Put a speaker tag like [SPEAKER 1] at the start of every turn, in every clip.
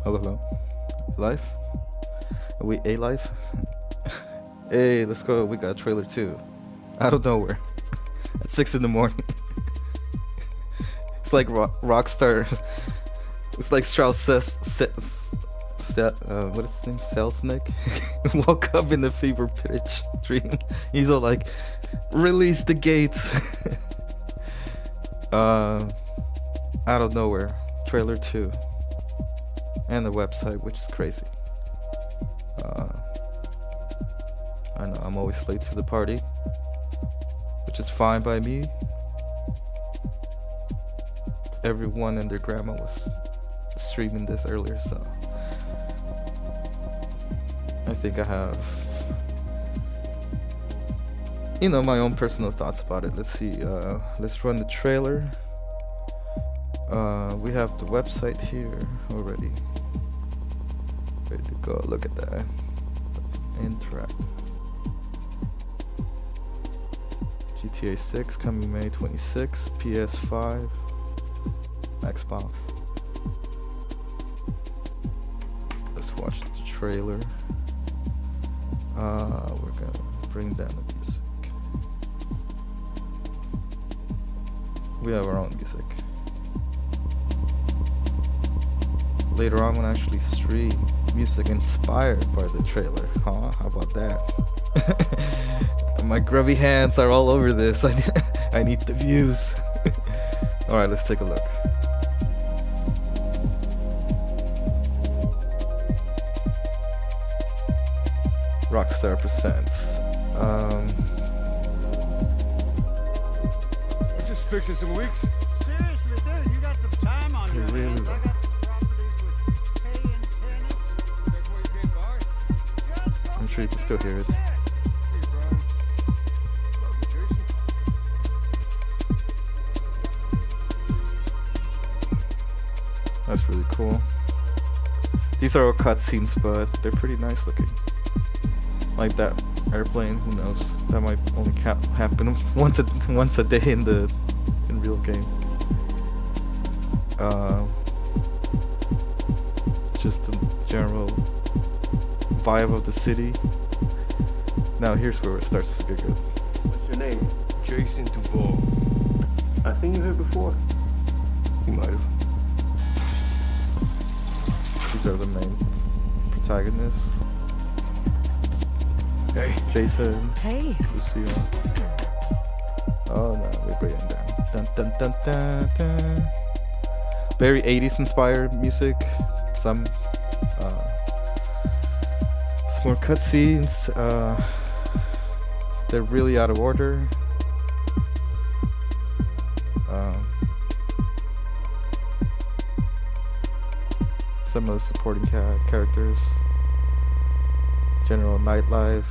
[SPEAKER 1] Hello, hello. Live? Are we live? Hey, let's go. We got a trailer too. Out of nowhere. At 6 in the morning. It's like Rockstar. It's like Strauss says. What is his name? Selznick? Woke up in the fever pitch dream. He's all like, release the gates. Out of nowhere. Trailer 2. And the website, which is crazy. I know I'm always late to the party, which is fine by me. Everyone and their grandma was streaming this earlier, so I think I have, my own personal thoughts about it. Let's see. Let's run the trailer. We have the website here already. Ready to go. Look at that. Interact. GTA 6 coming May 26. PS5. Xbox. Let's watch the trailer. We're gonna bring down the music. We have our own music. Later on, when I actually stream music inspired by the trailer. Huh? How about that? My grubby hands are all over this. I need the views. Alright, let's take a look. Rockstar presents.
[SPEAKER 2] We're just fixing some leaks.
[SPEAKER 3] Seriously, dude, you got some time on your
[SPEAKER 1] Really?
[SPEAKER 3] hands. I got properties with paying tenants.
[SPEAKER 2] That's why you came by?
[SPEAKER 3] Just go
[SPEAKER 1] I'm sure you can still hear it.
[SPEAKER 2] Hey, Brian. Love you, Jason.
[SPEAKER 1] That's really cool. These are all cutscenes, but they're pretty nice looking. Like that airplane, who knows? That might only happen once a day in real game. Just the general vibe of the city. Now here's where it starts to get good.
[SPEAKER 4] What's your name?
[SPEAKER 2] Jason Duvall.
[SPEAKER 4] I think you heard before.
[SPEAKER 2] You might have.
[SPEAKER 1] These are the main protagonists.
[SPEAKER 2] Hey.
[SPEAKER 1] Jason,
[SPEAKER 5] Hey.
[SPEAKER 1] Lucio. Oh no, we're breaking down. Dun dun dun dun dun. Very 80s inspired music. Some more cutscenes. They're really out of order. Some of the supporting characters. General nightlife.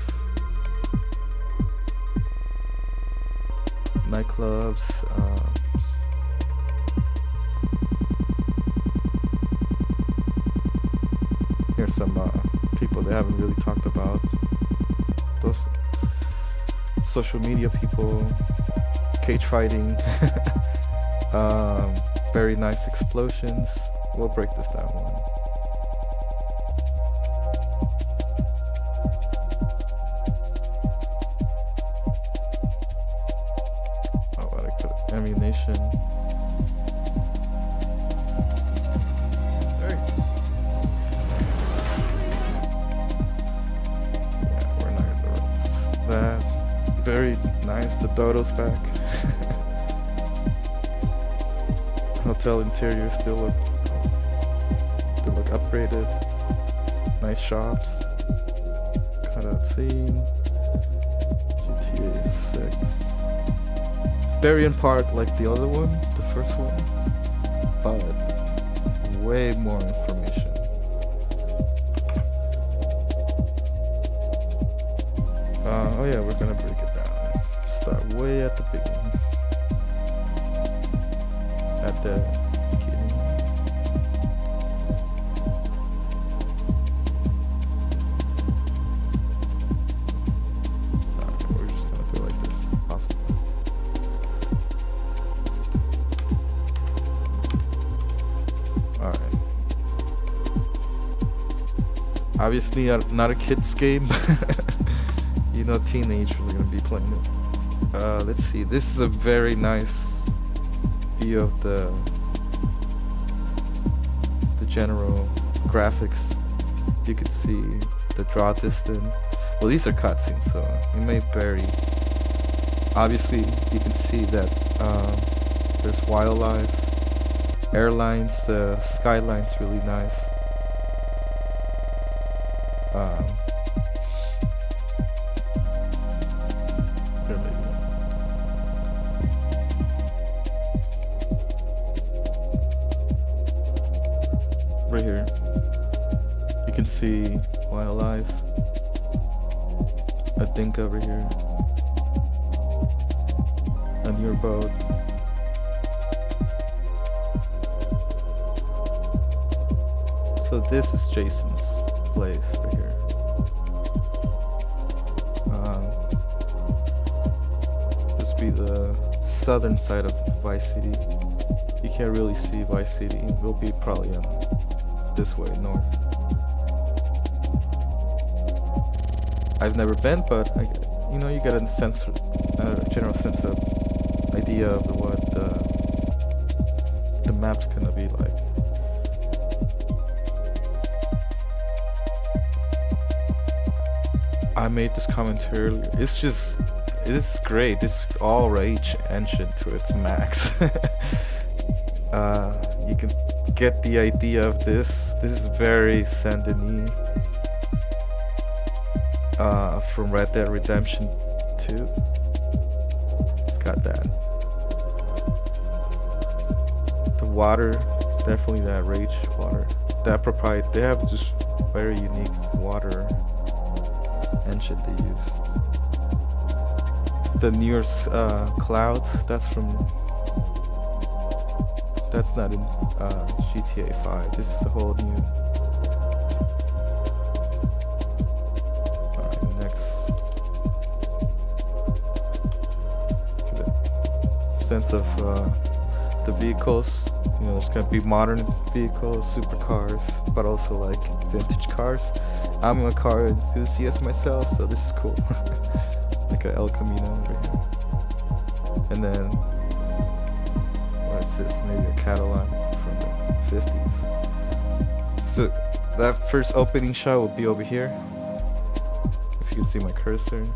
[SPEAKER 1] Nightclubs. Here's some people they haven't really talked about. Those social media people, cage fighting, very nice explosions. We'll break this down one. Oh, I could ammunition.
[SPEAKER 2] Hey.
[SPEAKER 1] Yeah, we're not gonna do that. Very nice. The Dodo's back. Hotel interior still look upgraded. Nice shops. Cutout scene. GTA 6. Very in part like the other one, the first one, but way more information. Oh yeah, we're gonna break it down. Start way at the beginning. At the beginning. Alright, we're just gonna go like this. Awesome. Alright. Obviously, not a kids game. You know, teenagers are gonna be playing it. Let's see. This is a very nice view of the general graphics. You could see the draw distance. Well, these are cutscenes, so it may vary. Obviously, you can see that there's wildlife, airlines. The skyline's really nice. Here, maybe. Right here, you can see wildlife. I think over here, on your boat. So this is Jason's place right here. This be the southern side of Vice City. You can't really see Vice City. We'll be probably on this way north. I've never been, but you know, you get a sense, general sense of idea of what the map's gonna be like. I made this comment earlier. It is great. It's all Rage engine to its max. You can get the idea of this. This is very Saint Denis. From Red Dead Redemption 2. It's got that. The water, definitely that Rage water. That proprietary, they have just very unique water engine they use. The Near clouds, that's not in GTA 5. This is a whole new. Alright, next. Sense of the vehicles. You know, there's gonna be modern vehicles, supercars, but also like vintage cars. I'm a car enthusiast myself, so this is cool. Like a El Camino over here. And then, what is this? Maybe a Cadillac from the 50s. So that first opening shot will be over here. If you can see my cursor.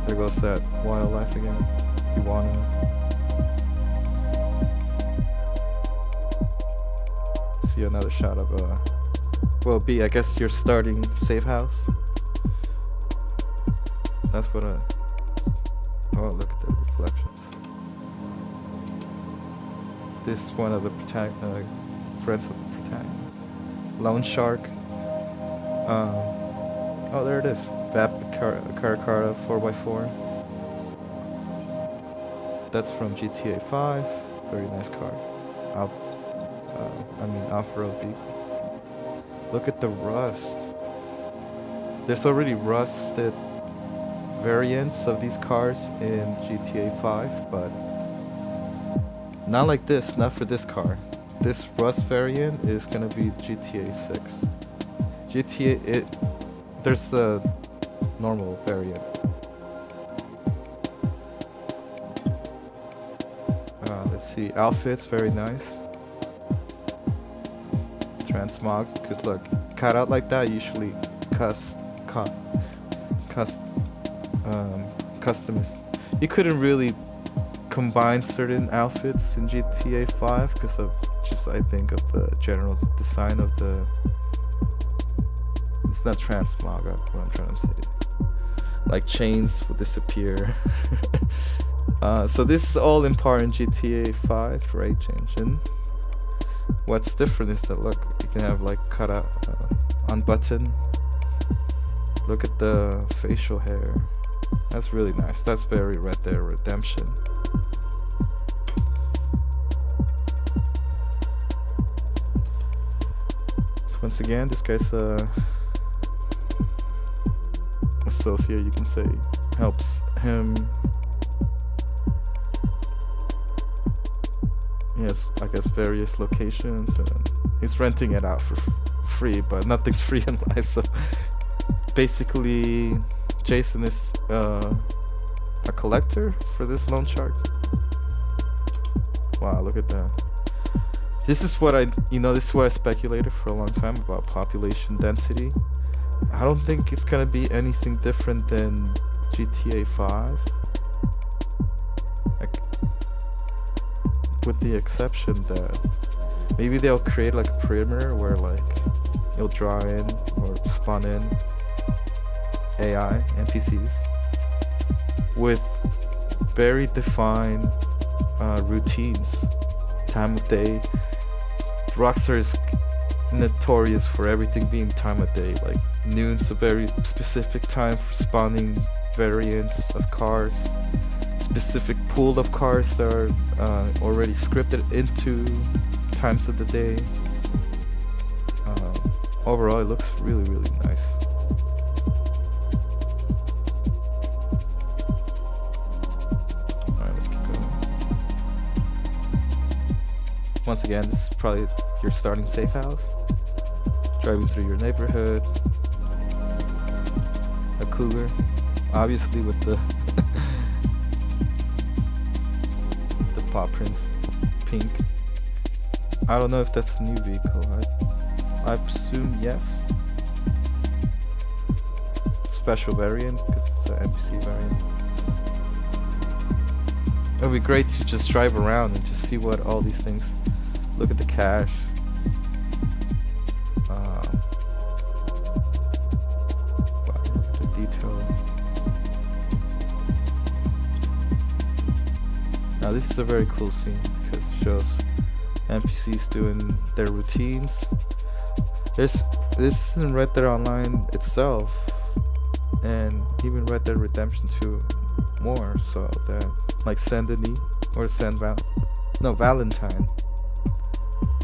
[SPEAKER 1] There goes that wildlife again. Iguana. See another shot of well, B, I guess your starting safe house. That's what oh, look at the reflections. This is one of the friends of the protagonist. Lone Shark. Oh, there it is. Vapid Caracara 4x4. That's from GTA 5. Very nice car. Off-road vehicle. Look at the rust. There's already rusted variants of these cars in GTA 5, but not like this, not for this car. This rust variant is gonna be GTA 6. There's the normal variant. Let's see, outfits, very nice. Transmog, because look, cut out like that usually customized. You couldn't really combine certain outfits in GTA 5 because of just, I think, of the general design of the. It's not transmog, what I'm trying to say. Like chains will disappear. So this is all in part in GTA 5 Rage engine. What's different is that, look, you can have like cut out on button. Look at the facial hair. That's really nice. That's very Red Dead Redemption. So once again, this guy's associate, you can say, helps him He has, I guess, various locations, and he's renting it out for free, but nothing's free in life. So basically, Jason is a collector for this loan shark. Wow, look at that. This is what this is what I speculated for a long time about population density. I don't think it's gonna be anything different than GTA 5. Like, with the exception that maybe they'll create like a perimeter where like you'll draw in or spawn in AI NPCs with very defined routines, time of day. Rockstar is notorious for everything being time of day. Like noon's a very specific time for spawning variants of cars, specific pool of cars that are already scripted into times of the day. Overall, it looks really, really nice. Alright, let's keep going. Once again, this is probably your starting safe house. Driving through your neighborhood. A cougar, obviously with the the paw prints, pink. I don't know if that's a new vehicle. I assume yes. Special variant because it's an NPC variant. It would be great to just drive around and just see what all these things. Look at the cash. Wow, look at the detail. Now this is a very cool scene because it shows NPCs doing their routines. This is in Red Dead Online itself, and even Red Dead Redemption 2 more. So that like Saint Denis or Valentine.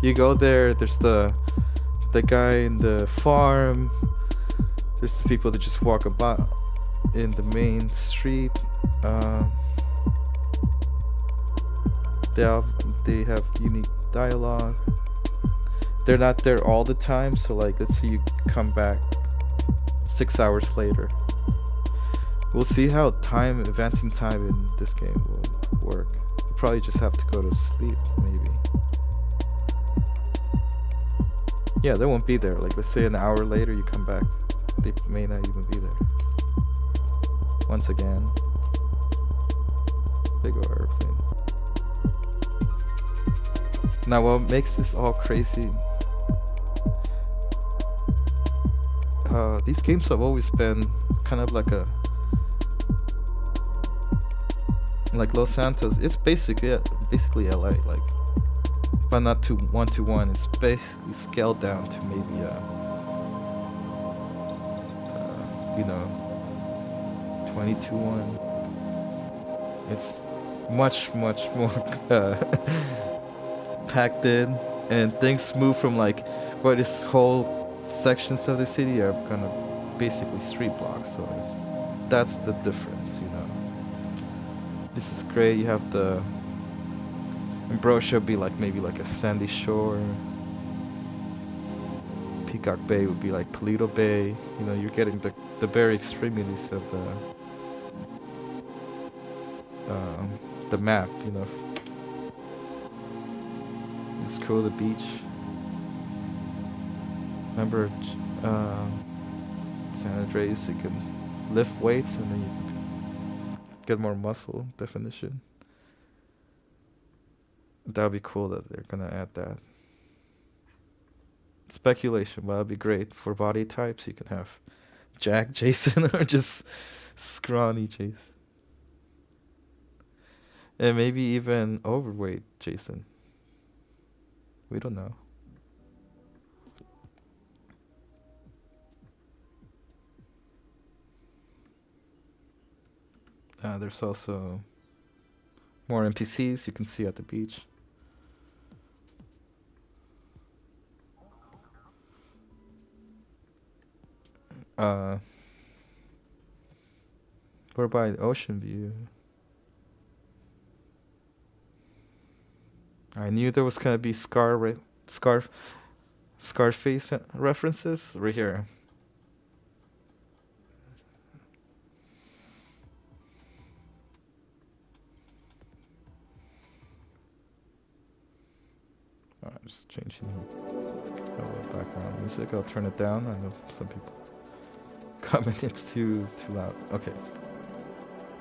[SPEAKER 1] You go there. There's the guy in the farm. There's the people that just walk about in the main street. They have unique dialogue. They're not there all the time, so like let's say you come back 6 hours later. We'll see how advancing time in this game will work. You probably just have to go to sleep, maybe. Yeah, they won't be there. Like let's say an hour later you come back, they may not even be there. Once again, big old airplane. Now what makes this all crazy, these games have always been kind of like Los Santos. It's basically LA, like, but not to 1-to-1. It's basically scaled down to maybe 20-to-1. It's much more packed in, and things move from like where this whole sections of the city are kind of basically street blocks. So that's the difference, This is great. You have the Ambrosia would be like maybe like a sandy shore. Peacock Bay would be like Paleto Bay. You're getting the very extremities of the map. It's cool. The beach. Remember San Andreas? You can lift weights and then you can get more muscle definition. That would be cool that they're gonna add that. Speculation, but that'd be great for body types. You can have Jack Jason or just scrawny Jason, and maybe even overweight Jason. We don't know. There's also more NPCs you can see at the beach. We're by the ocean view. I I knew there was gonna be Scarface references right here. Alright, just changing the background music. I'll turn it down. I know some people comment it's too loud. Okay,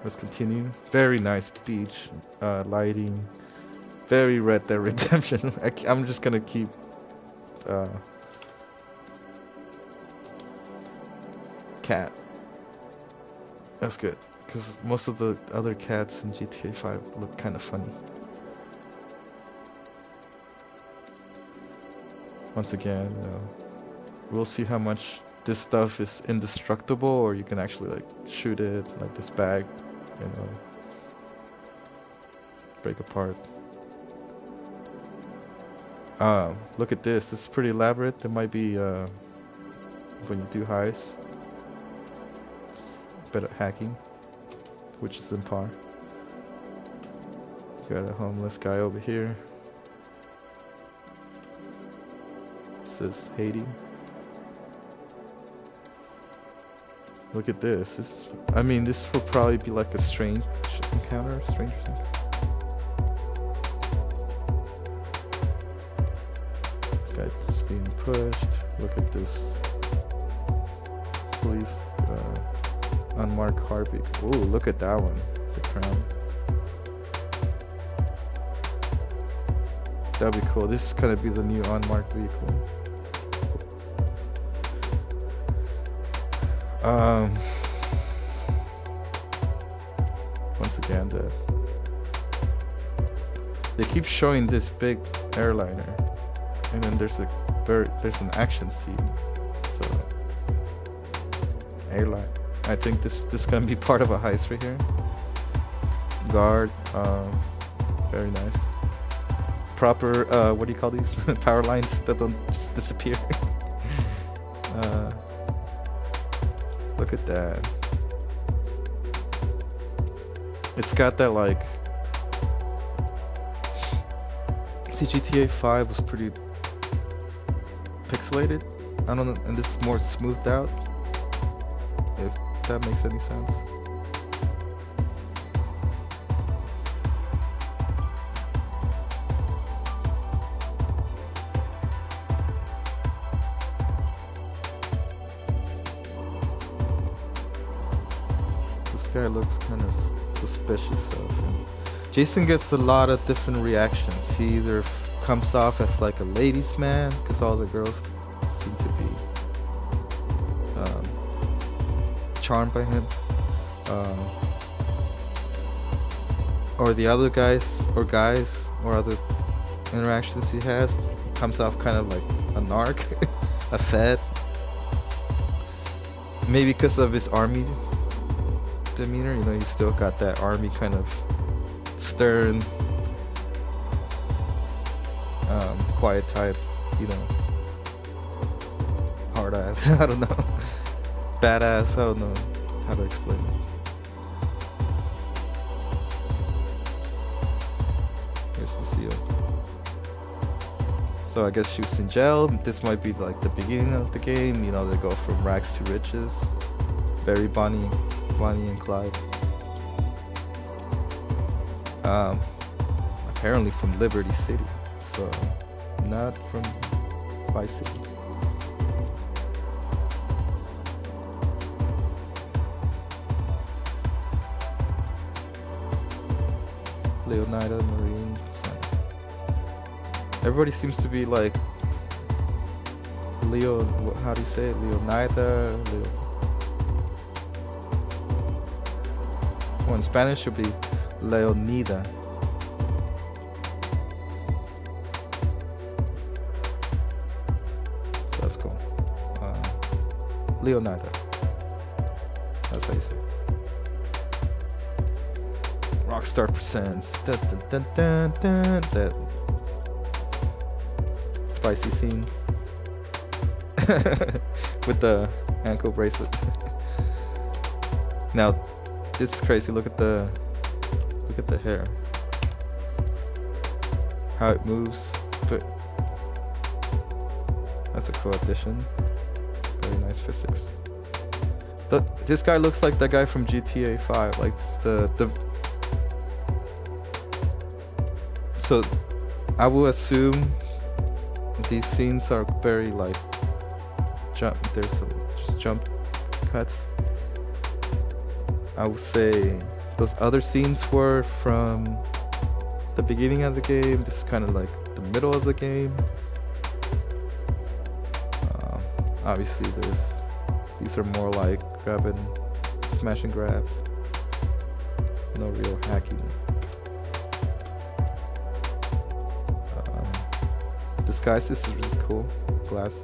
[SPEAKER 1] let's continue. Very nice beach lighting. Very Red Dead Redemption. I'm just gonna keep cat. That's good, because most of the other cats in GTA 5 look kind of funny. Once again, we'll see how much this stuff is indestructible, or you can actually like shoot it, like this bag, break apart. Look at this. This is pretty elaborate. There might be when you do heist, bit of hacking, which is in par. Got a homeless guy over here. Says Haiti. Look at this. This will probably be like a strange encounter, stranger thing. This guy is being pushed. Look at this. Police unmarked heartbeat. Ooh, look at that one. The crown. That'd be cool. This is gonna be the new unmarked vehicle. Once again, they keep showing this big airliner, and then there's an action scene. So airline. I think this is gonna be part of a heist right here. Guard, very nice. Proper, what do you call these? Power lines that don't just disappear. Look at that. It's got that like. See, GTA 5 was pretty pixelated. I don't know, and this is more smoothed out. If that makes any sense. Guy looks kind of suspicious of him. Jason gets a lot of different reactions. He either comes off as like a ladies' man, because all the girls seem to be charmed by him, or the other guys or other interactions he has, he comes off kind of like a narc, a fed. Maybe because of his army demeanor, you still got that army kind of stern, quiet type, hard ass. I don't know, badass. I don't know how to explain it. Here's the seal. So I guess she was in jail. This might be like the beginning of the game. They go from rags to riches. Very Bonnie and Clyde. Apparently from Liberty City, so not from Vice City. Leonida Marine Center. Everybody seems to be like Leo. How do you say it? Leonida. Well, in Spanish, should be Leonida. So that's cool. Leonida. That's how you say it. Rockstar presents. Dun, dun, dun, dun, dun. That spicy scene with the ankle bracelet. Now, this is crazy. Look at the hair. how it moves, but that's a cool addition. Very nice physics. This guy looks like that guy from GTA 5, like so I will assume these scenes are very like there's some just jump cuts. I would say those other scenes were from the beginning of the game. This is kind of like the middle of the game. Obviously these are more like grabbing, smash and grabs. No real hacking. Disguises is really cool. Glasses.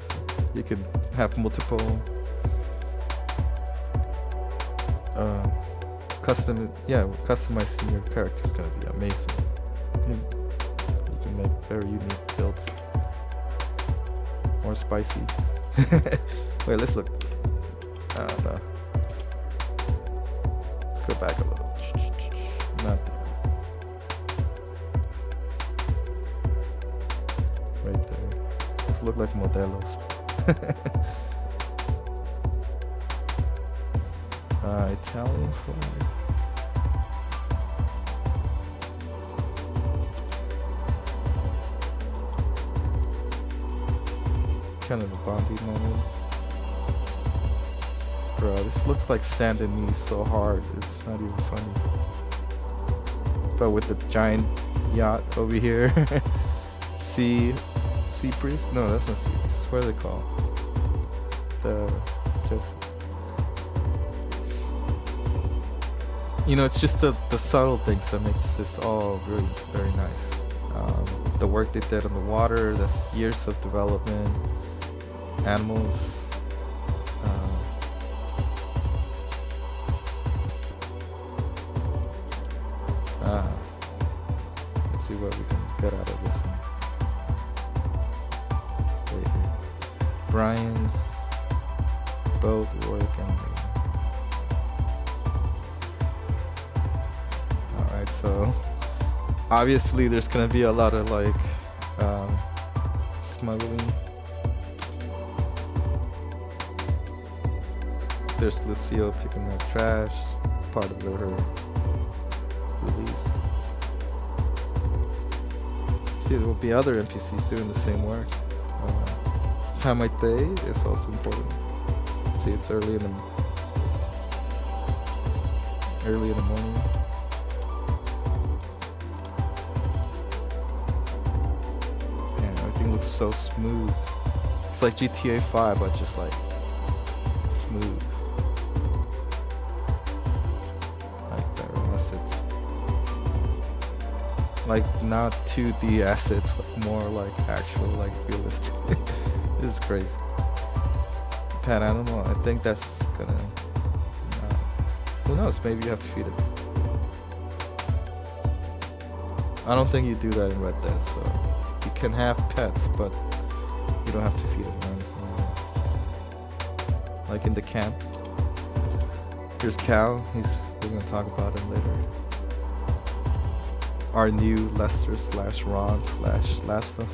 [SPEAKER 1] You can have multiple customizing your character is gonna be amazing. You can make very unique builds. More spicy. Wait, let's look. I don't know. Let's go back a little. Not there. Right there. Those look like modelos. Italian flag. Kind of a Bondi moment. Bro, this looks like Saint Denis so hard, it's not even funny. But with the giant yacht over here. Sea Priest? No, that's not Sea Priest. What are they called? It's just the subtle things that makes this all really very nice. The work they did on the water, that's years of development. Animals. Let's see what we can get out of this one. Wait here. Brian's boat work and alright, so obviously there's gonna be a lot of like smuggling. There's Lucio picking up trash, part of her release. See, there will be other NPCs doing the same work. Time of day is also important. See, it's early in the morning. Man, everything looks so smooth. It's like GTA 5, but just like smooth. Like not 2D assets, like more like actual, like realistic. This is crazy. Pet animal, I think that's gonna. Who knows? Maybe you have to feed it. I don't think you do that in Red Dead, so you can have pets, but you don't have to feed them. Like in the camp. Here's Cal. We're gonna talk about him later. Our new Lester/Ron/Laszlo.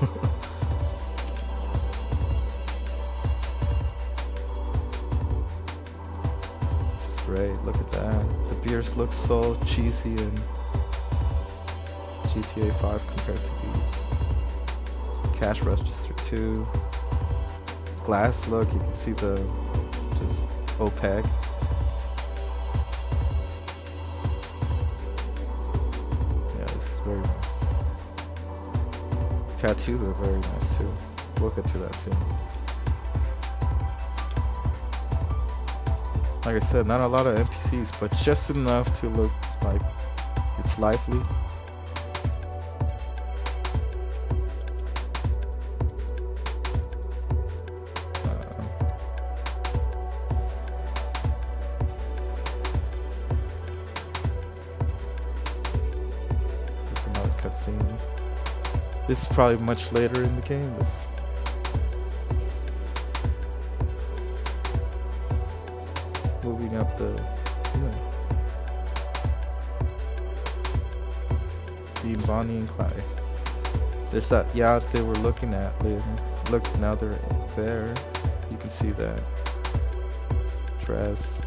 [SPEAKER 1] This is great. Look at that. The beers look so cheesy in GTA 5 compared to these. Cash register 2. Glass look. You can see the just opaque. Very nice. Tattoos are very nice too. We'll get to that too. Like I said, not a lot of NPCs, but just enough to look like it's lively. Cutscene. This is probably much later in the game. Moving up the Bonnie and Clyde. There's that yacht they were looking at later. Look, now they're there. You can see that dress.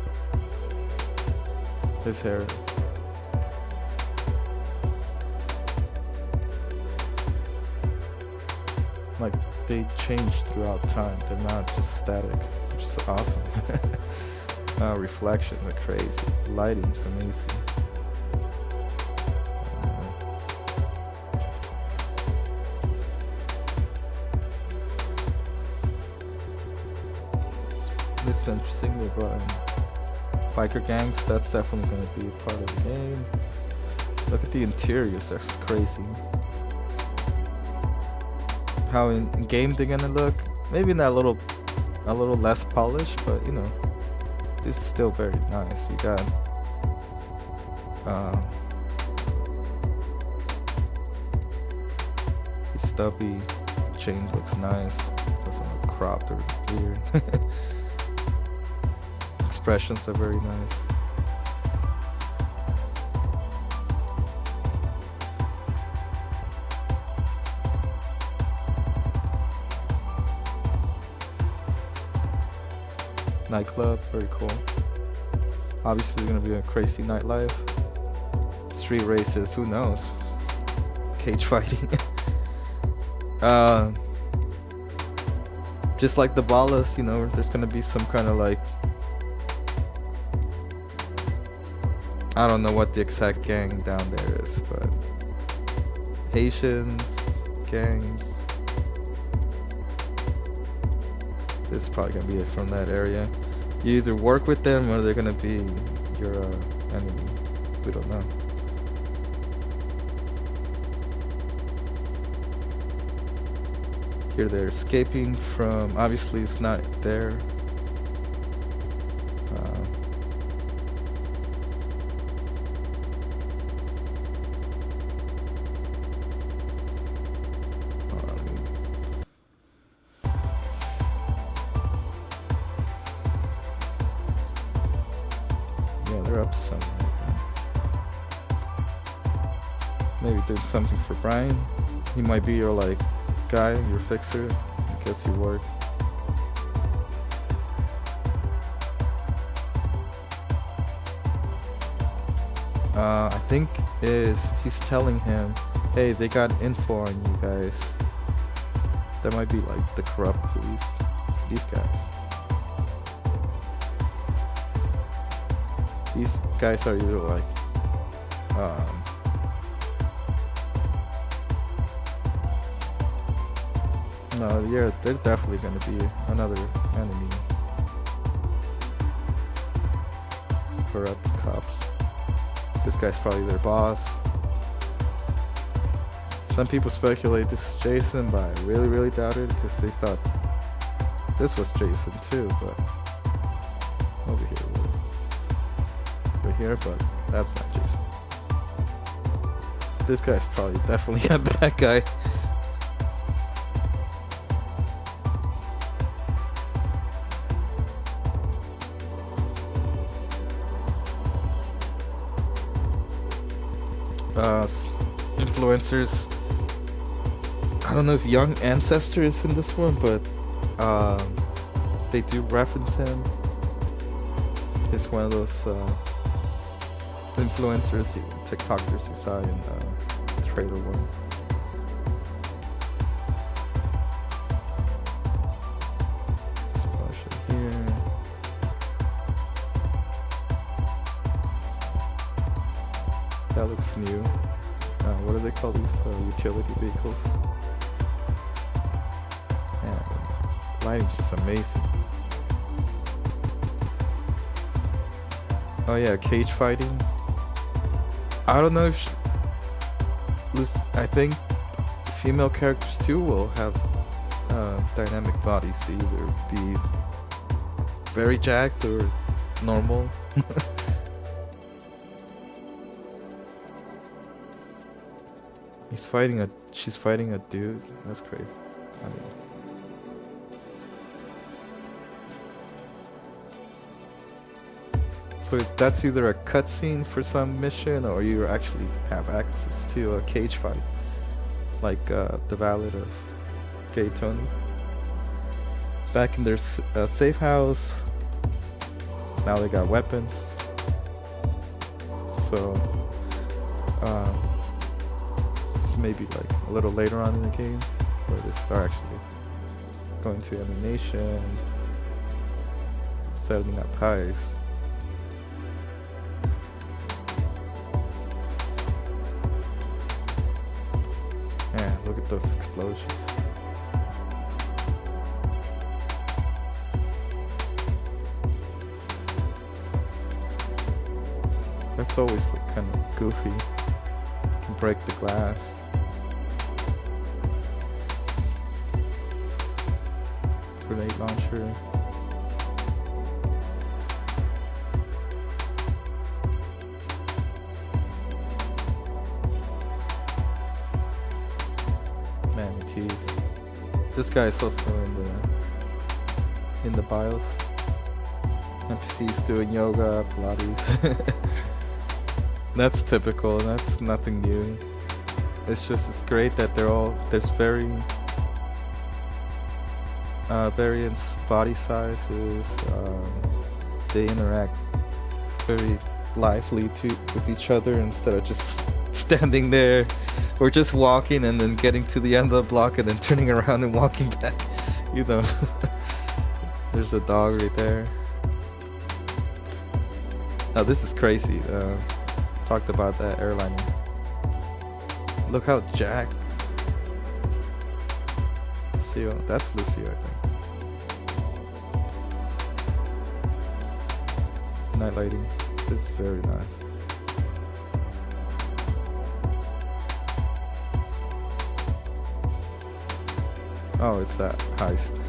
[SPEAKER 1] His hair. Like, they change throughout time. They're not just static, which is awesome. Reflections are crazy. Lighting's amazing. It's interesting. They brought in biker gangs. That's definitely going to be a part of the game. Look at the interiors. That's crazy. How in game they're gonna look? Maybe not a little less polished, but you know, it's still very nice. You got the stubby chain looks nice. Doesn't look cropped or weird. Expressions are very nice. Nightclub, very cool. Obviously, there's gonna be a crazy nightlife. Street races, who knows? Cage fighting. Just like the Ballas, you know, there's gonna be some kind of like, I don't know what the exact gang down there is, but Haitians, gangs. This is probably gonna be it from that area. You either work with them or they're gonna be your enemy. We don't know. Here they're escaping from. Obviously, it's not there. They're up to something. Maybe doing something for Brian. He might be your like guy, your fixer. He gets you work. I think he's telling him, hey, they got info on you guys. That might be like the corrupt police. These guys. These guys are either like no, yeah, they're definitely gonna be another enemy. Corrupt cops. This guy's probably their boss. Some people speculate this is Jason, but I really, really doubt it because they thought this was Jason too, but over here it was. Here, but that's not Jason. This guy's probably definitely a bad guy. Influencers. I don't know if Young Ancestor is in this one, but they do reference him. It's one of those influencers, TikTokers you saw in the trailer one. Splash it here. That looks new. What do they call these utility vehicles? Man, lighting's just amazing. Oh yeah, cage fighting. I don't know if I think female characters too will have dynamic bodies. They either be very jacked or normal. She's fighting a dude. That's crazy. I mean, so that's either a cutscene for some mission or you actually have access to a cage fight. like the Ballad of Gay Tony. Back in their safe house. Now they got weapons. So it's maybe like a little later on in the game where they start actually going to ammunition, setting up highs. Yeah, look at those explosions. That's always kind of goofy. Can break the glass. Grenade launcher. Manatees. This guy is also in the bios. NPCs doing yoga, Pilates. That's typical. That's nothing new. It's great that there's variance body sizes. They interact very lively with each other instead of just standing there or just walking and then getting to the end of the block and then turning around and walking back. You know, there's a dog right there. Now this is crazy. Talked about that airliner. Look how jacked. Lucio, that's Lucio, I think. Night lighting. This is very nice. Oh, it's that heist.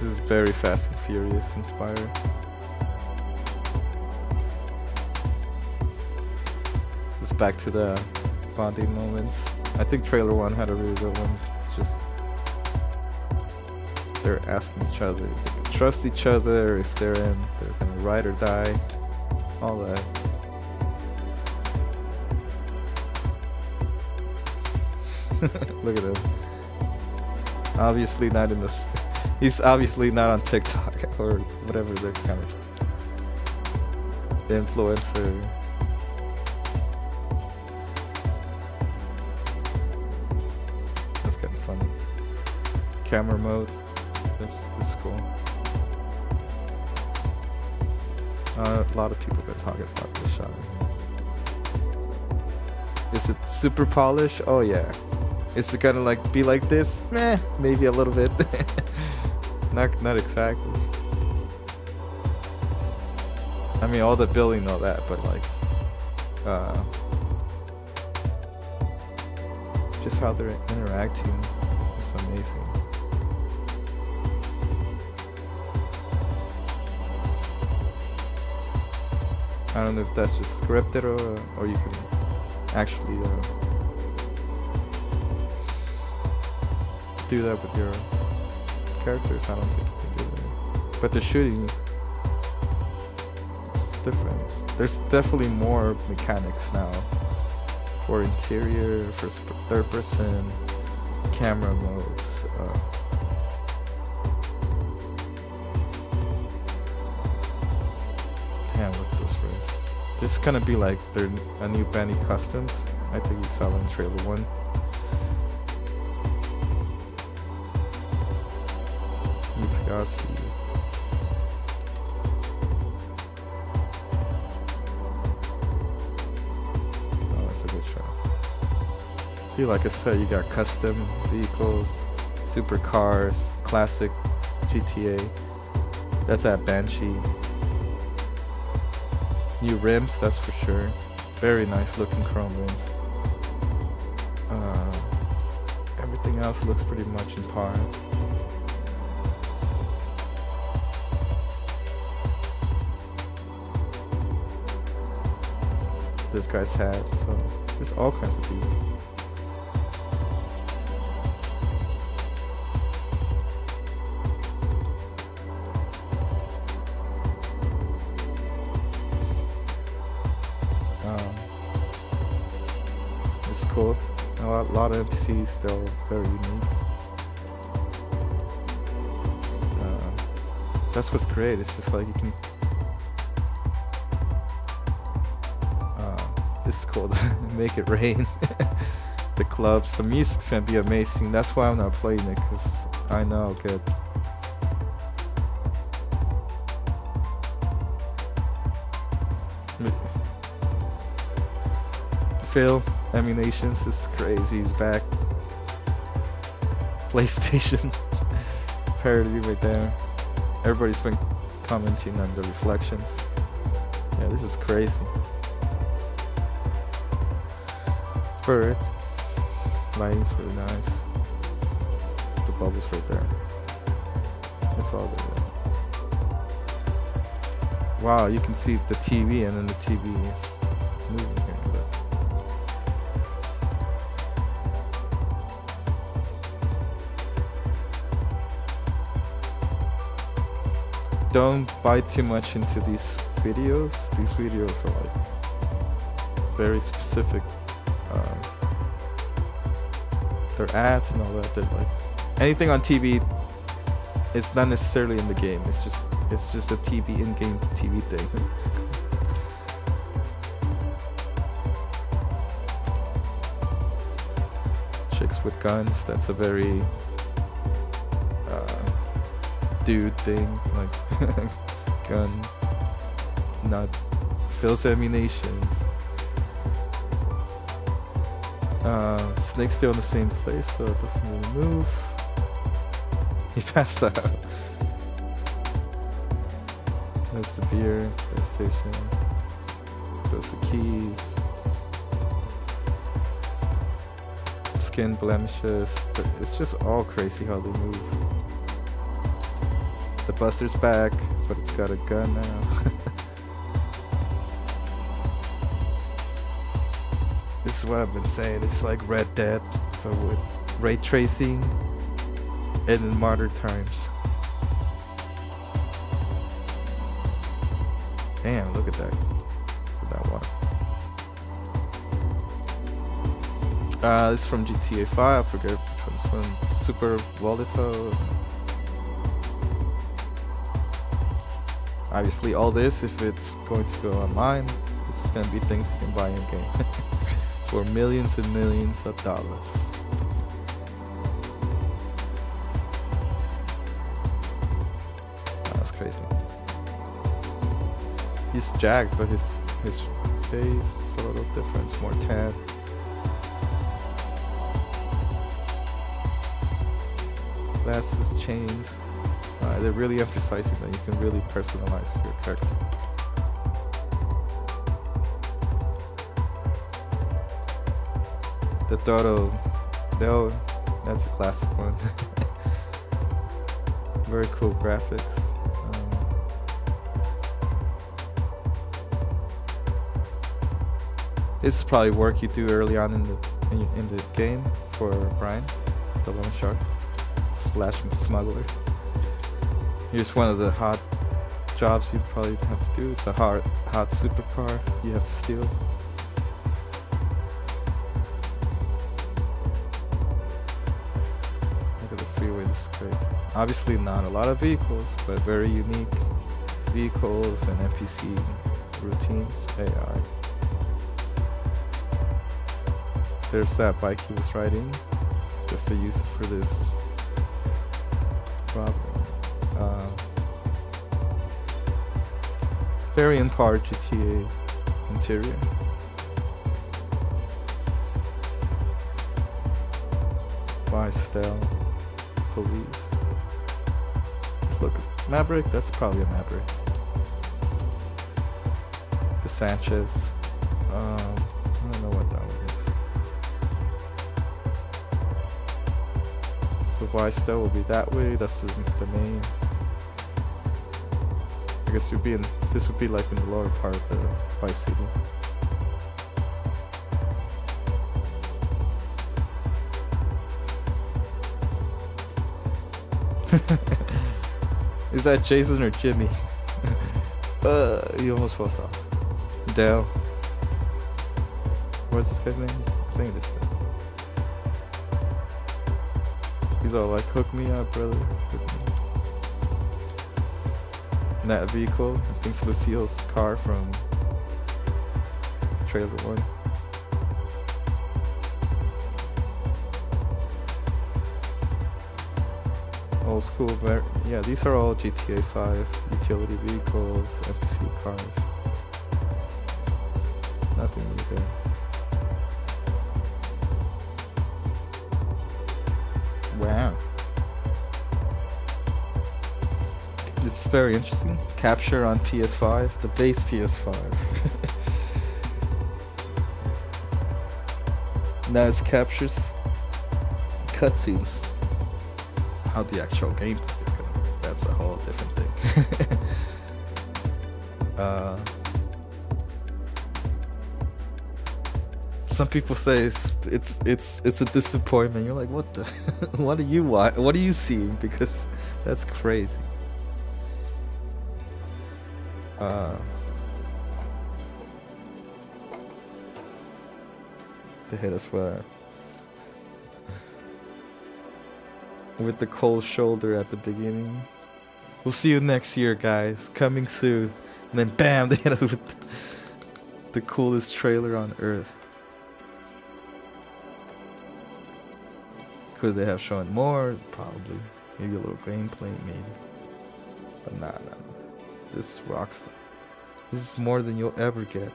[SPEAKER 1] This is very Fast and Furious inspired. It's back to the bonding moments. I think trailer 1 had a really good one. Just they're asking each other if they can trust each other, if they're gonna ride or die, all that. Look at him. Obviously not in this. He's obviously not on TikTok or whatever they're kind of influencer. That's kind of funny. Camera mode. This is cool. A lot of people have been talking about this shot. Is it super polished? Oh yeah. Is it gonna like be like this? Meh, maybe a little bit. not exactly. I mean, all the building, all that, but like, just how they're interacting is amazing. I don't know if that's just scripted or you can actually do that with your characters. I don't think you can do that. But the shooting is different. There's definitely more mechanics now for interior, for third person, camera modes. Damn, look at this race. This is gonna be like a new Benny Customs. I think you saw in trailer 1. New Pegassi. Oh, that's a good shot. See, like I said, you got custom vehicles, supercars, classic GTA. That's at Banshee. New rims, that's for sure. Very nice looking chrome rims. Everything else looks pretty much in par. This guy's hat, so there's all kinds of people. It's cool. Oh, lot of NPCs still very unique. That's what's great. It's just like you can. This is called Make It Rain. The clubs, the music's gonna be amazing. That's why I'm not playing it, because I know I'll get Phil Emulations is crazy. He's back. PlayStation parody right there. Everybody's been commenting on the reflections. Yeah, this is crazy. Bird. Lighting's really nice. The bubbles right there. It's all good. Wow, you can see the TV, and then the TV is moving here. Don't buy too much into these videos. These videos are like very specific. They're ads and all that. They're like anything on TV. It's not necessarily in the game. It's just a TV in-game TV thing. Chicks with guns. That's a very dude thing, like gun, not Phil's Ammunitions. Snake's still in the same place, so it doesn't really move. He passed out. There's the beer, PlayStation. There's the keys. Skin blemishes. It's just all crazy how they move. The Buster's back, but it's got a gun now. This is what I've been saying. It's like Red Dead, but with ray tracing and in modern times. Damn, look at that. Look at that one. This is from GTA 5. I forget which one's one. Super Volito. Obviously, all this, if it's going to go online, this is going to be things you can buy in game for millions and millions of dollars. That's crazy. He's jacked, but his face is a little different. It's more tan. Glasses, chains. They're really emphasizing that you can really personalize your character. The Toro, that's a classic one. Very cool graphics. This is probably work you do early on in the game for Brian, the loan shark / smuggler. Here's one of the hot jobs you probably have to do. It's a hot supercar you have to steal. Look at the freeway, this is crazy. Obviously not a lot of vehicles, but very unique vehicles and NPC routines, AI. There's that bike he was riding, just to use it for this robbery. Very in part GTA interior. By Stell, police. Let's look at Maverick. That's probably a Maverick. The Sanchez. I don't know what that one is. So By Stell will be that way. That's the main. I guess this would be like in the lower part of the Vice City. Is that Jason or Jimmy? He almost falls off. Dale. What's this guy's name? I think it is Dale. He's all like, hook me up, brother. Hook me up. And that vehicle, I think it's Lucille's car from trailer 1. Old school, yeah, these are all GTA 5 utility vehicles, NPC cars. Nothing new there. Wow. It's very interesting. Capture on PS5, the base PS5. Now it captures cutscenes. How the actual gameplay is gonna be, that's a whole different thing. Some people say it's a disappointment. You're like, what the what are you seeing? Because that's crazy. They hit us with the cold shoulder at the beginning. We'll see you next year, guys. Coming soon. And then bam, they hit us with the coolest trailer on earth. Could they have shown more? Probably. Maybe a little gameplay, maybe. But nah. This is Rockstar. This is more than you'll ever get.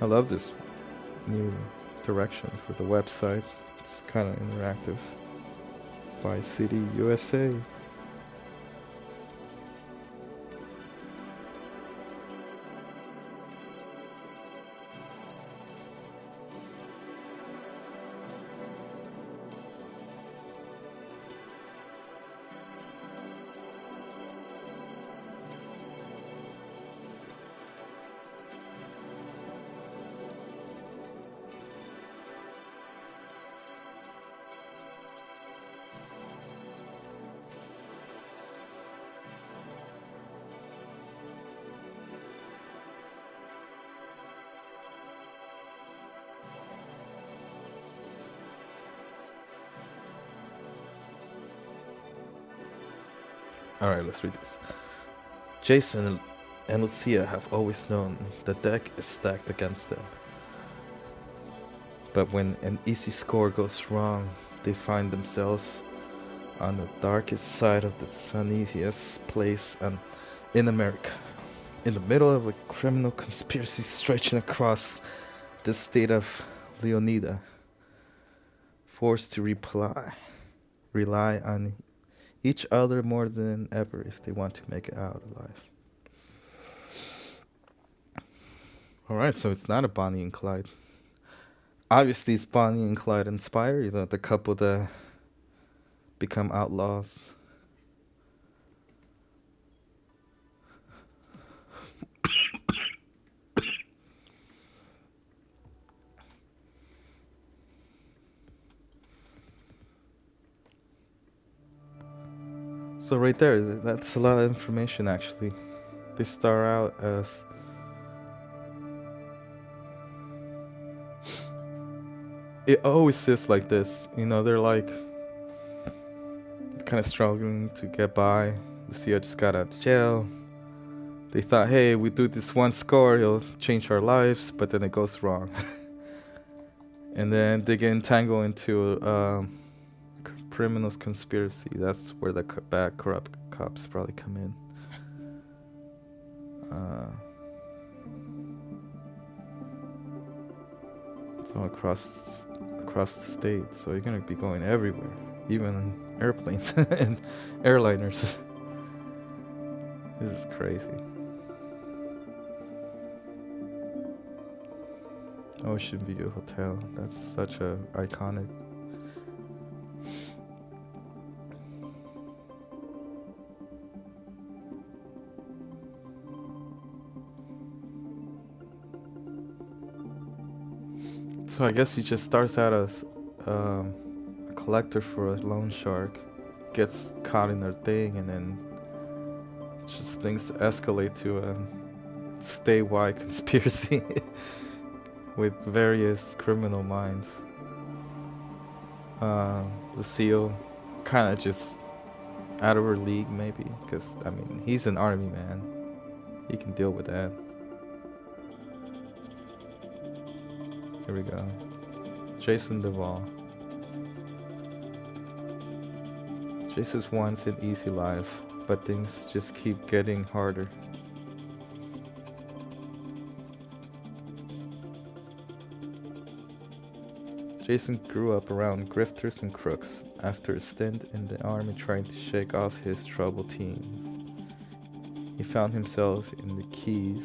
[SPEAKER 1] I love this new direction for the website. It's kind of interactive. Vice City, USA. Alright, let's read this. Jason and Lucia have always known the deck is stacked against them. But when an easy score goes wrong, they find themselves on the darkest side of the sunniest place in America. In the middle of a criminal conspiracy stretching across the state of Leonida. Forced to rely on each other more than ever if they want to make it out alive. Alright, so it's not a Bonnie and Clyde. Obviously it's Bonnie and Clyde inspired, you know, the couple that become outlaws. So right there, that's a lot of information actually. They start out as it always is like this, you know, they're like kind of struggling to get by. Lucia just got out of jail. They thought, hey, we do this one score, it'll change our lives, but then it goes wrong. And then they get entangled into criminals conspiracy. That's where the bad corrupt cops probably come in. It's all across the state, so you're gonna be going everywhere, even on airplanes and airliners. This is crazy. Ocean View Hotel, that's such a iconic. So I guess he just starts out as a collector for a loan shark, gets caught in their thing, and then just things escalate to a statewide conspiracy. with various criminal minds. Lucille, kind of just out of her league, maybe, because I mean, he's an army man. He can deal with that. Here we go. Jason Duvall. Jason wants an easy life, but things just keep getting harder. Jason grew up around grifters and crooks after a stint in the army trying to shake off his troubled teens. He found himself in the Keys,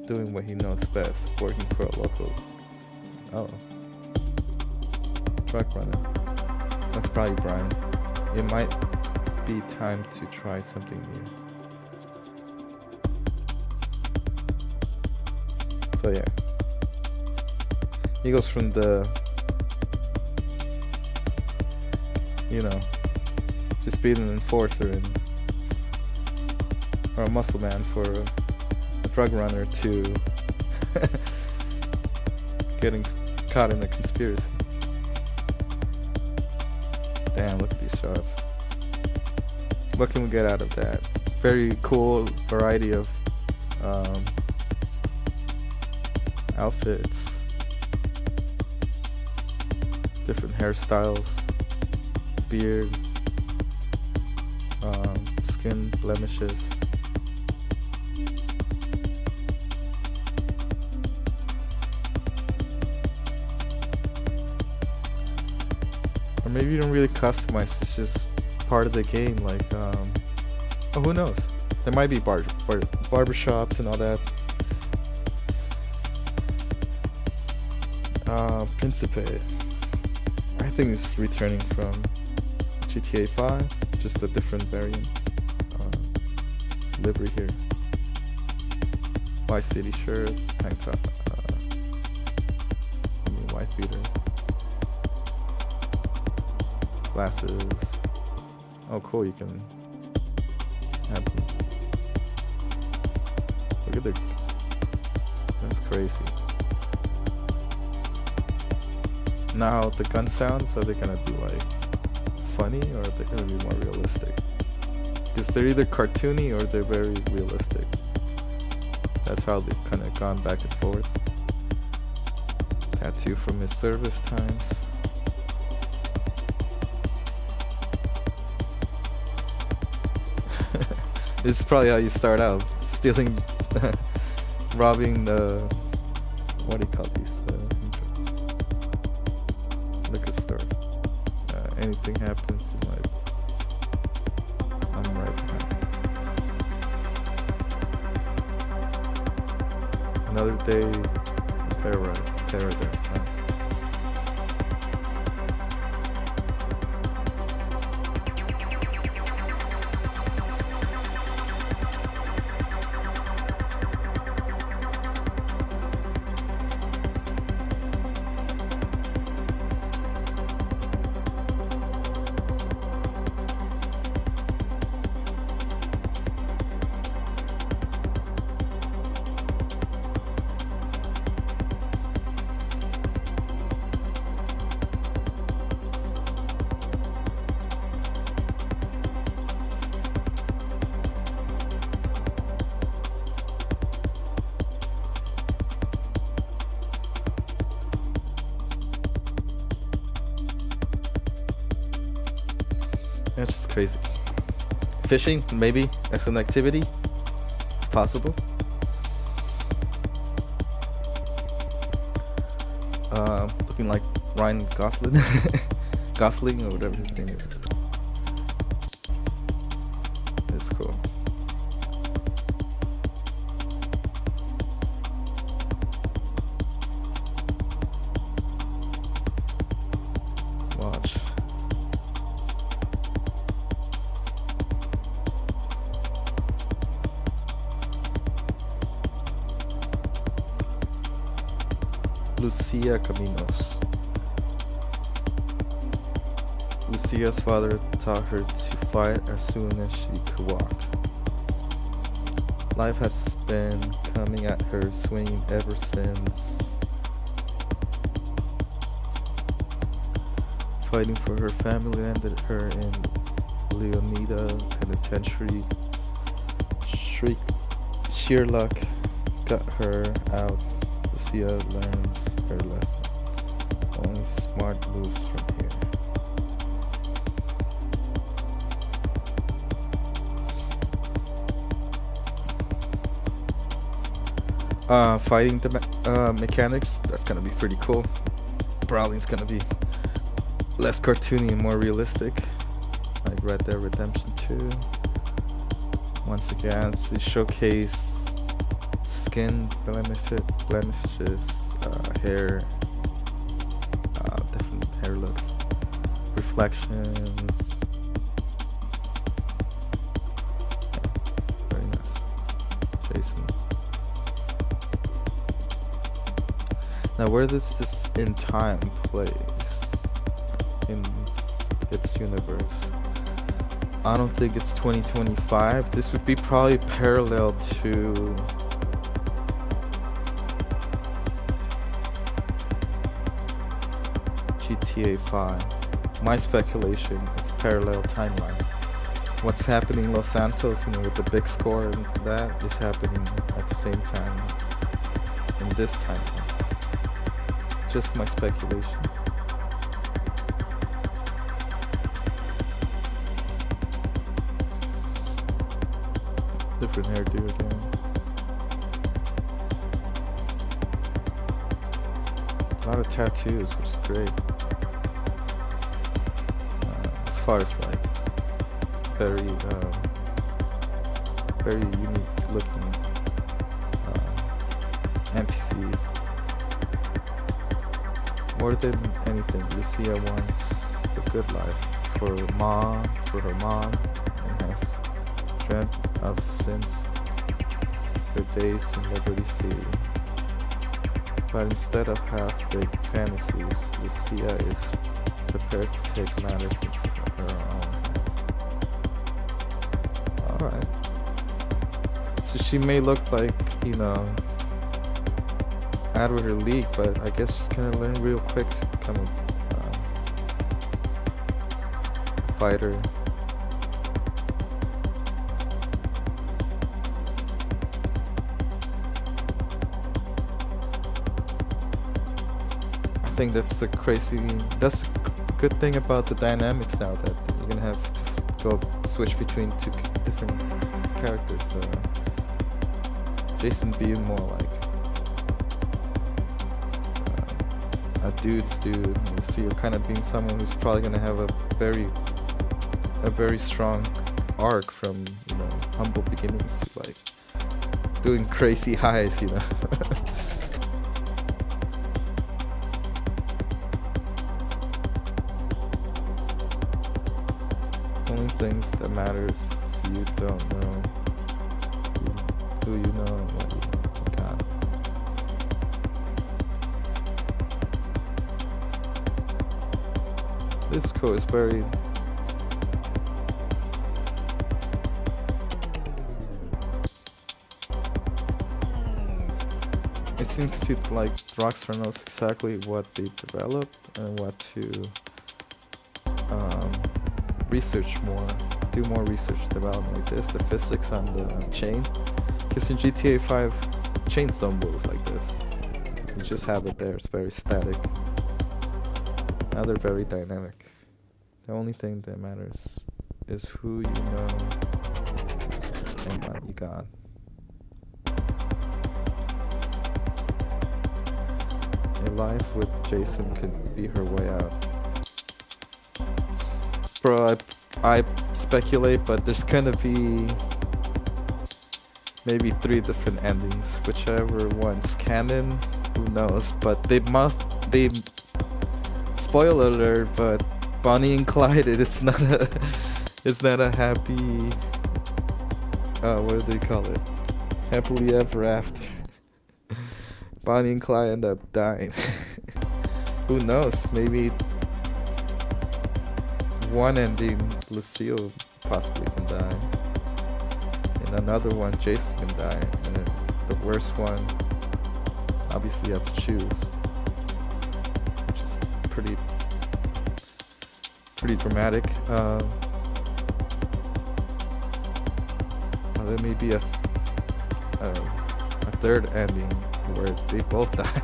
[SPEAKER 1] doing what he knows best, working for a local truck runner. That's probably Brian. It might be time to try something new. So yeah, he goes from the, just being an enforcer or a muscle man for a drug runner to getting caught in a conspiracy. Damn, look at these shots. What can we get out of that? Very cool variety of outfits, different hairstyles, beard, skin blemishes. Or maybe you don't really customize, it's just part of the game, like, who knows? There might be barbershops and all that. Principe, I think it's returning from GTA 5, just a different variant. Livery here. Vice City shirt, tank top, white beater. Glasses. Oh cool, you can have them. Look at the, that's crazy. Now the gun sounds, are they gonna be like funny or are they gonna be more realistic? Because they're either cartoony or they're very realistic. That's how they've kind of gone back and forth. Tattoo from his service times. This is probably how you start out, stealing, robbing the, what do you call these, liquor store. Anything happens, you might, I'm right behind. Another day in paradise, huh? That's just crazy. Fishing, maybe, as an activity. It's possible. Looking like Ryan Gosling. Gosling, or whatever his name is. It's cool. Watch. Lucia Caminos. Lucia's father taught her to fight as soon as she could walk. Life has been coming at her swinging ever since fighting for her family ended her in Leonida Penitentiary. Sheer luck got her out. Lucia learns her lesson. Only smart moves from here. Fighting the mechanics, that's gonna be pretty cool. Brawling's gonna be less cartoony and more realistic, like Red Dead Redemption 2. Once again, they showcase skin blemishes, hair, different hair looks, reflections. Yeah, very nice. Jason. Now, where does this in time place in its universe? I don't think it's 2025. This would be probably parallel to GTA 5. My speculation, it's parallel timeline. What's happening in Los Santos, with the big score and that is happening at the same time in this timeline. Just my speculation. Different hairdo again. A lot of tattoos, which is great. As far as like very unique looking NPCs. More than anything, Lucia wants the good life for her mom, and has dreamt of since their days in Liberty City. But instead of half-baked fantasies, Lucia is prepared to take matters into her own hands. Alright. So she may look like, out of her league, but I guess she's gonna learn real quick to become a fighter. I think that's the good thing about the dynamics now, that you're gonna have to switch between two different characters. Jason being more like a dude's dude. You see, you're kind of being someone who's probably gonna have a very strong arc from humble beginnings to like doing crazy highs. Only things that matters is you don't know who you know and what you got. This quote is very it seems to like Rockstar knows exactly what they develop and what to research more, do more research development like this. The physics on the chain, because in GTA 5 chains don't move like this. You just have it there. It's very static. Now they're very dynamic. The only thing that matters is who you know and what you got. A life with Jason could be her way out. Bro, I speculate, but there's gonna be maybe 3 different endings. Whichever one's canon, who knows? But they spoiler alert, but Bonnie and Clyde, it's not a happy, what do they call it? Happily ever after. Bonnie and Clyde end up dying. Who knows? Maybe one ending, Lucille possibly can die. In another one, Jason can die. And then the worst one, obviously you have to choose. Which is pretty pretty dramatic. There may be a third ending where they both die.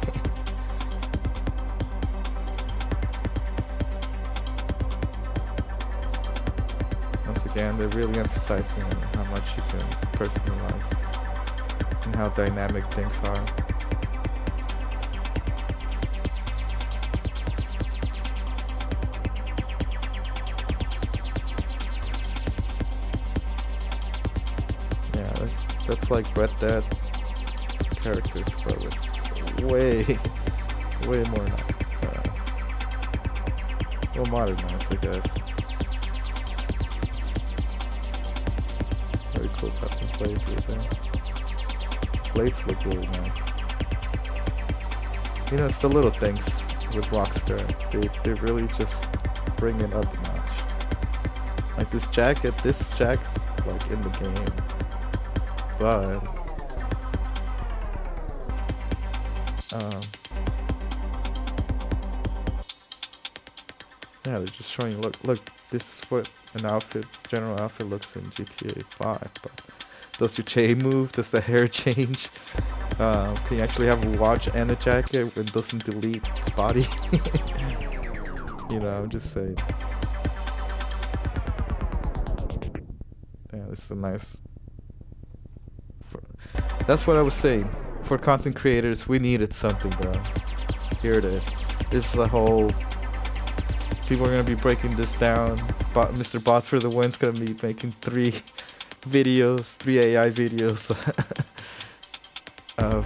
[SPEAKER 1] Once again, they're really emphasizing on how much you can personalize and how dynamic things are. Yeah, that's like Red Dead characters, but with way more well modernized, I guess. Very cool custom plates right there. Plates look really nice. You know, it's the little things with Rockstar. They really just bring it up a notch. Like this jack's like in the game, but yeah, they're just showing you, look, this is what an general outfit looks in GTA 5, but does your chain move? Does the hair change? Can you actually have a watch and a jacket and doesn't delete the body? You know, I'm just saying. Yeah, this is a nice... That's what I was saying. For content creators, we needed something, bro. Here it is. This is the whole... People are gonna be breaking this down. Mr. Bots for the Win's gonna be making 3 AI videos of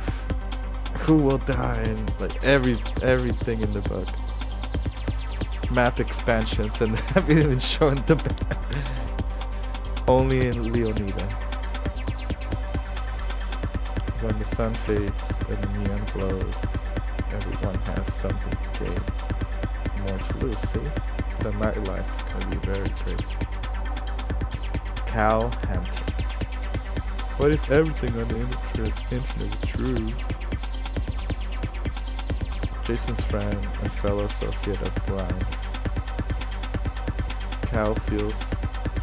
[SPEAKER 1] who will die and like everything in the book. Map expansions, and haven't even shown the map. Only in Leonida. When the sun fades and the neon glows, everyone has something to gain. More to lose, see? The nightlife is gonna be very crazy. Cal Hampton. What if everything on the internet is true? Jason's friend and fellow associate of Brian. Cal feels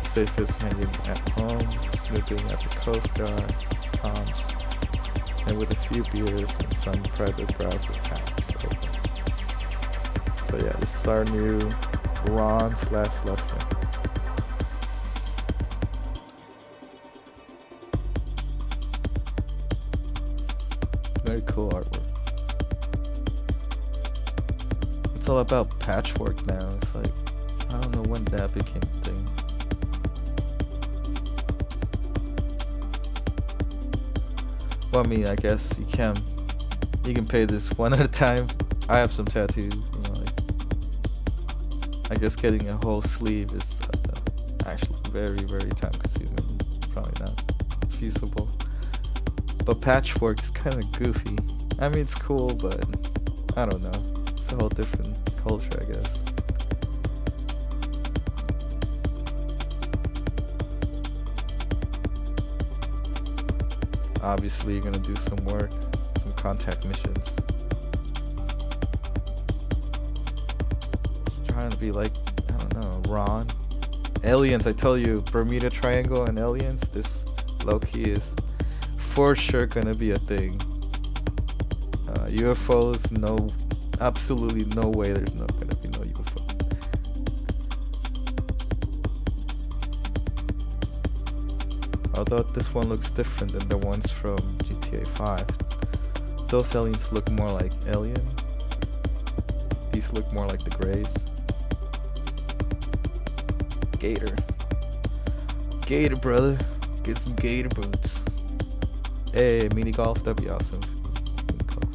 [SPEAKER 1] safest hanging at home, snooping at the Coast Guard, comms, and with a few beers and some private browser tabs open. So yeah, this is our new Ron/Lester. Very cool artwork. It's all about patchwork now. It's like, I don't know when that became a thing. Well, I mean, I guess you can pay this one at a time. I have some tattoos, you know, like, I guess getting a whole sleeve is actually very, very time consuming. Probably not feasible. But patchwork is kind of goofy. I mean, it's cool, but I don't know. It's a whole different culture, I guess. Obviously, you're gonna do some work, some contact missions. It's trying to be like, I don't know, Ron. Aliens, I tell you, Bermuda Triangle and aliens, this low-key is for sure gonna be a thing. UFOs, no, absolutely no way there's not gonna be no UFO. Although this one looks different than the ones from GTA 5. Those aliens look more like Alien. These look more like the Greys. Gator. Gator, brother. Get some gator boots. Hey, mini golf, that'd be awesome. Mini golf.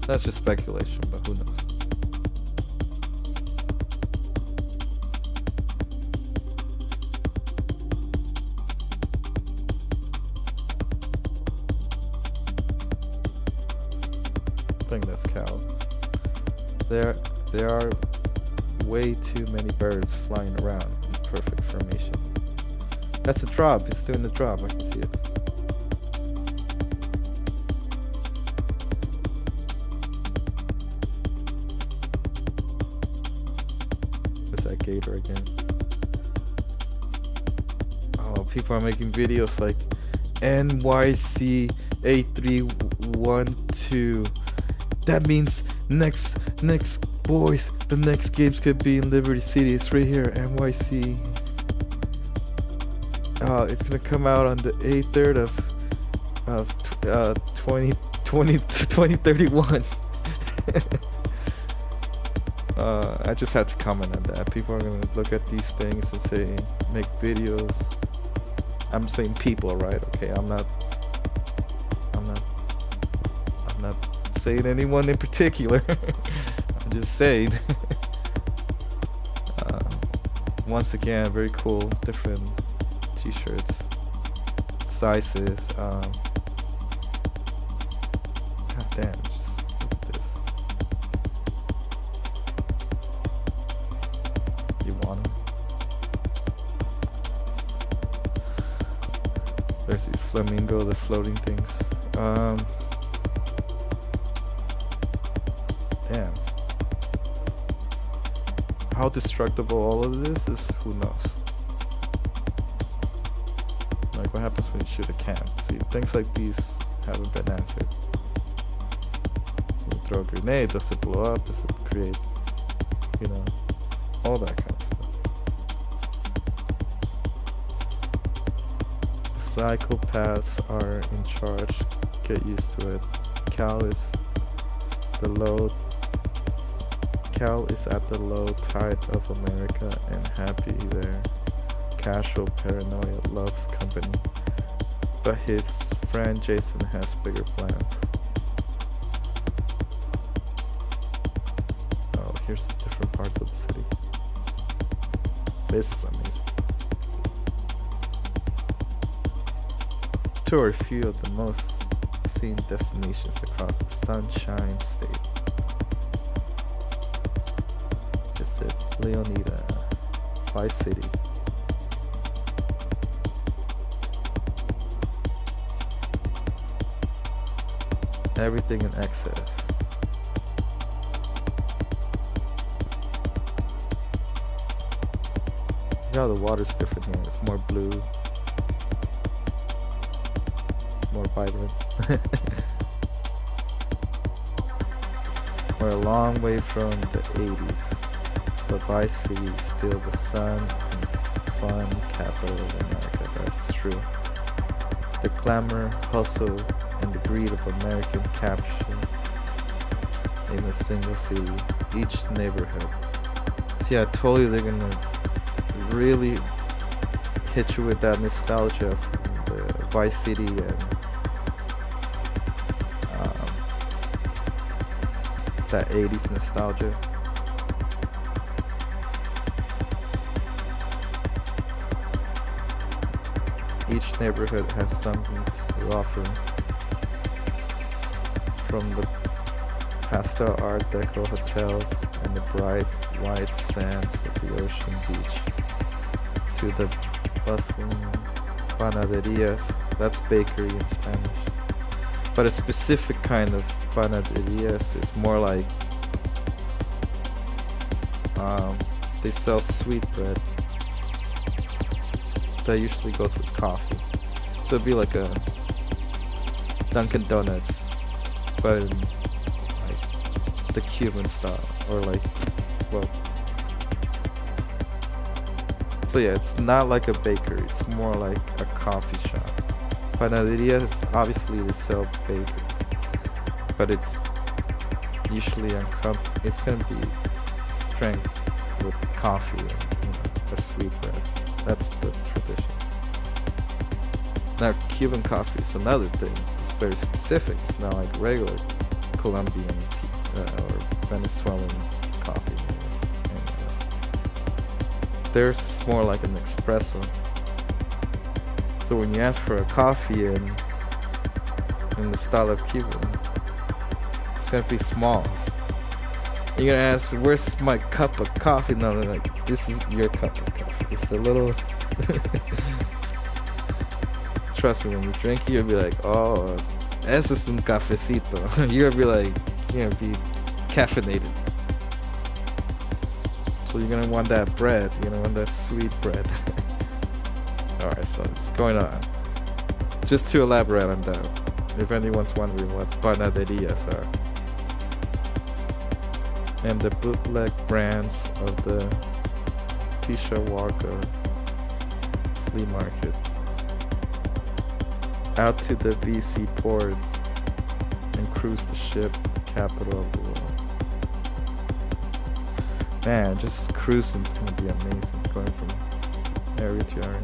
[SPEAKER 1] That's just speculation, but who knows? I think that's Cal. There are way too many birds flying around in perfect formation. That's a drop. It's doing the drop. I can see it. There's that gator again. Oh, people are making videos like NYC 8312. That means next boys, the next games could be in Liberty City. It's right here, NYC. It's gonna come out on the 8/3 of 2031. I just had to comment on that. People are gonna look at these things and say, make videos. I'm saying people, right? Okay, I'm not saying anyone in particular. I'm just saying. Once again, very cool, different t-shirts, sizes. God damn, just look at this. You want them? There's these flamingo, the floating things. Damn. How destructible all of this is, who knows? Like, what happens when you shoot a can? See, things like these haven't been answered. You throw a grenade, does it blow up? Does it create, all that kind of stuff. Psychopaths are in charge. Get used to it. Cal is at the low tide of America and happy there. Casual paranoia loves company, but his friend Jason has bigger plans. Oh, here's the different parts of the city. This is amazing. Tour a few of the most seen destinations across the Sunshine State. Visit Leonida, Vice City. Everything in excess. Yeah, the water's different here. It's more blue, more vibrant. We're a long way from the 80s, but Vice City is still the sun and fun capital of America. That's true. The clamor, hustle, and the greed of American capture in a single city, each neighborhood. See, I told you they're gonna really hit you with that nostalgia of the Vice City and that 80s nostalgia. Each neighborhood has something to offer. From the pastel Art Deco hotels and the bright white sands of the ocean beach to the bustling panaderias, that's bakery in Spanish. But a specific kind of panaderias is more like they sell sweet bread that usually goes with coffee. So it'd be like a Dunkin' Donuts, but in like the Cuban style, or like, well, so yeah, it's not like a bakery, it's more like a coffee shop. Panaderia, it's obviously they sell bakers, but it's usually it's gonna be drank with coffee and a sweet bread. That's the tradition. Now, Cuban coffee is another thing. It's very specific. It's not like regular Colombian tea or Venezuelan coffee. There's more like an espresso. So when you ask for a coffee in the style of Cuban, it's gonna be small. You're gonna ask, where's my cup of coffee? No, they're like, this is your cup of coffee. It's the little... Trust me, when you drink it, you'll be like, oh, ese es un cafecito. You're gonna be like, you're gonna be caffeinated. So you're gonna want that bread. You're gonna want that sweet bread. Alright, so it's going on. Just to elaborate on that, if anyone's wondering what panaderías are, and the bootleg brands of the Tishawarka flea market, out to the VC port and cruise the ship, capital of the world. Man, just cruising is gonna be amazing, going from area to area.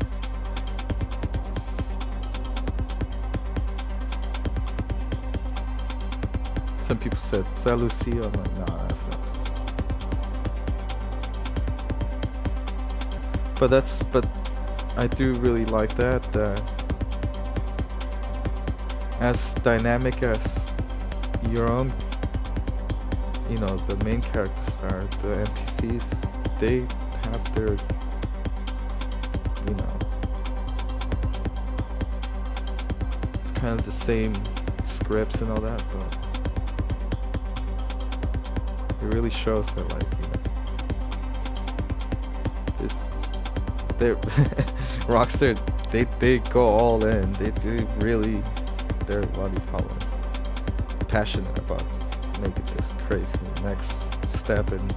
[SPEAKER 1] Some people said San Lucio. I'm like, nah, that's not. But I do really like that. As dynamic as your own, you know, the main characters are, the NPCs, they have their, you know, it's kind of the same scripts and all that, but it really shows that, like, you know, this, they're Rockstar, they go all in. They really, they're, what do you call it, passionate about making this crazy next step in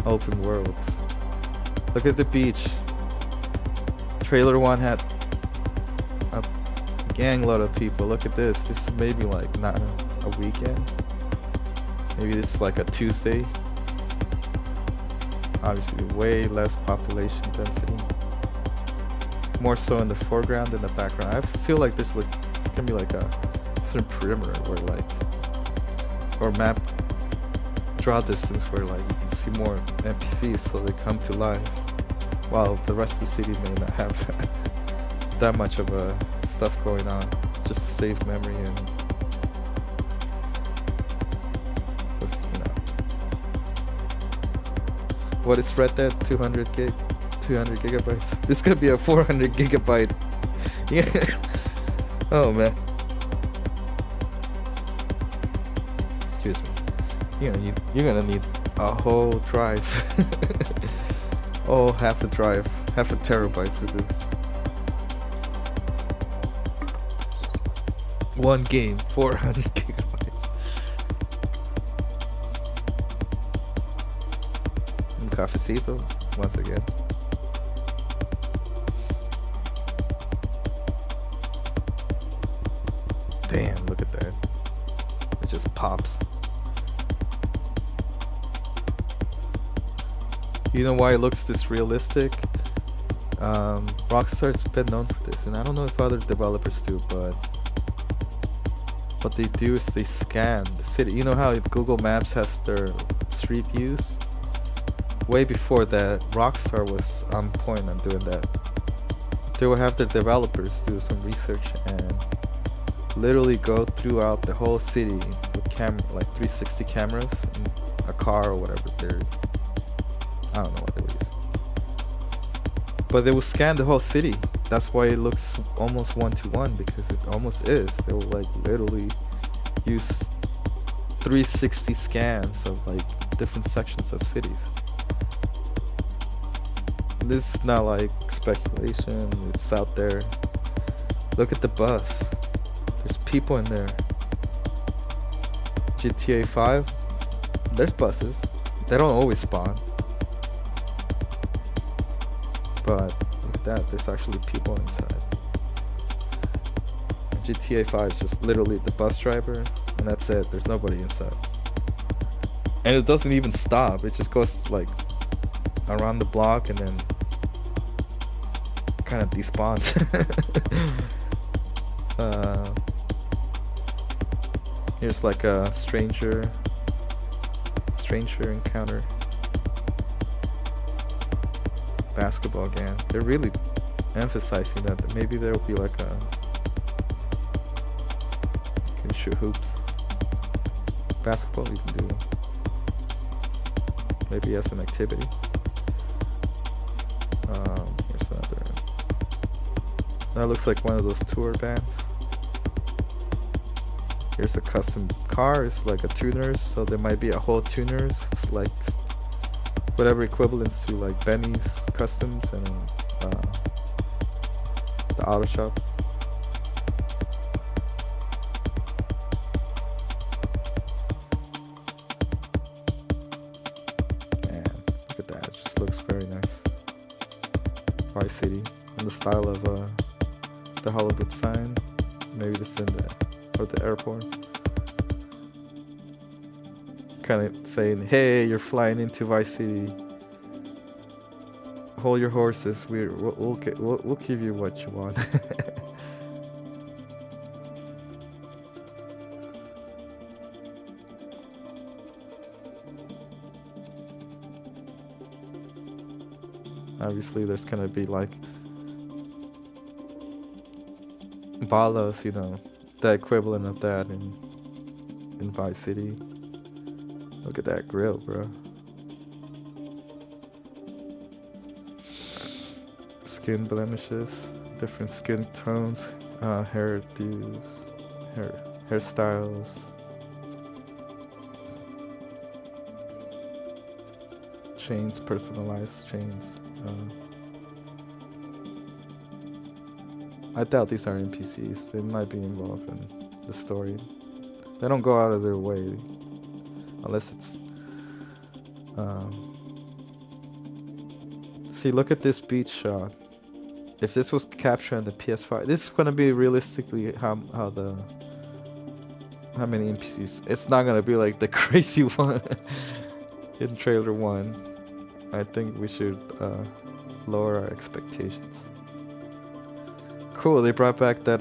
[SPEAKER 1] open worlds. Look at the beach. Trailer 1 had a gang load of people. Look at this. This is maybe like not a weekend. Maybe this is like a Tuesday. Obviously way less population density. More so in the foreground than the background. I feel like this it's gonna be like a certain perimeter where, like, or map draw distance where, like, you can see more NPCs so they come to life, while the rest of the city may not have that much of stuff going on, just to save memory and just, you know. What is Red Dead? 200 gigabytes. This could be a 400 gigabyte. Yeah. Oh man. Excuse me. You're gonna need a whole drive. Oh, half a drive, half a terabyte for this. One game, 400 gigabytes. Un cafecito, once again. Damn, look at that. It just pops. You know why it looks this realistic? Rockstar's been known for this, and I don't know if other developers do, but what they do is they scan the city. You know how Google Maps has their street views? Way before that, Rockstar was on point on doing that. They will have their developers do some research and literally go throughout the whole city with like 360 cameras in a car or whatever I don't know what they were using. But they will scan the whole city. That's why it looks almost 1-to-1, because it almost is. They will, like, literally use 360 scans of, like, different sections of cities. This is not like speculation, it's out there. Look at the bus. There's people in there. GTA 5, there's buses. They don't always spawn. But look at that, there's actually people inside. And GTA 5 is just literally the bus driver, and that's it. There's nobody inside. And it doesn't even stop. It just goes, like, around the block and then kind of despawns. Here's like a stranger encounter. Basketball game. They're really emphasizing that maybe there will be like you can shoot hoops. Basketball you can do maybe as an activity. Here's another. That looks like one of those tour bands. Here's a custom car. It's like a tuner's, so there might be a whole tuner's. It's like whatever equivalents to like Benny's Customs and the auto shop. Man, look at that. It just looks very nice. Vice City in the style of the Hollywood sign. Maybe this in the airport. Kind of saying, hey, you're flying into Vice City. Hold your horses. We'll give you what you want. Obviously, there's gonna be like balas, you know, the equivalent of that in Vice City. Look at that grill, bro. Skin blemishes, different skin tones, hairdos, hairstyles. Chains, personalized chains. I doubt these are NPCs. They might be involved in the story. They don't go out of their way. Unless it's see, look at this beach shot. If this was captured on the PS5, this is gonna be realistically how many NPCs. It's not gonna be like the crazy one in trailer 1. I think we should lower our expectations. Cool, they brought back that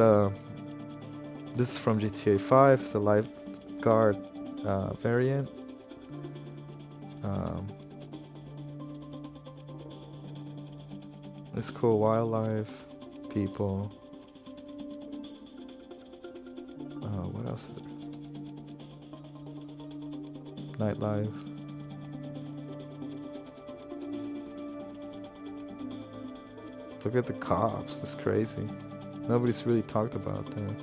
[SPEAKER 1] this is from GTA 5, it's a lifeguard variant. It's cool, wildlife, people. What else is there? Nightlife. Look at the cops, it's crazy. Nobody's really talked about that.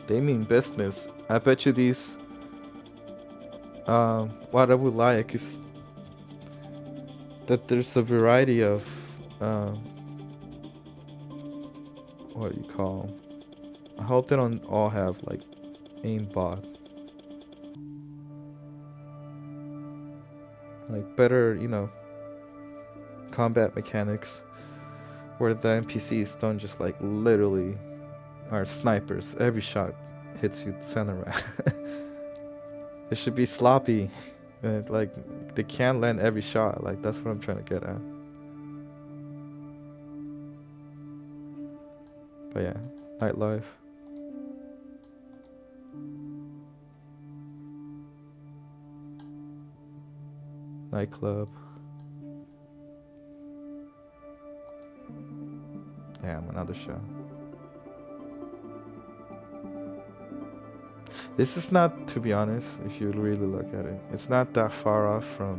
[SPEAKER 1] They mean business. I bet you these what I would like is that there's a variety of what do you call, I hope they don't all have like aimbot, like better, you know, combat mechanics where the NPCs don't just like literally are snipers. Every shot hits you center right. It should be sloppy. Like they can't land every shot. Like that's what I'm trying to get at. But yeah, nightlife. Nightclub. Damn, another show. This is not, to be honest, if you really look at it, it's not that far off from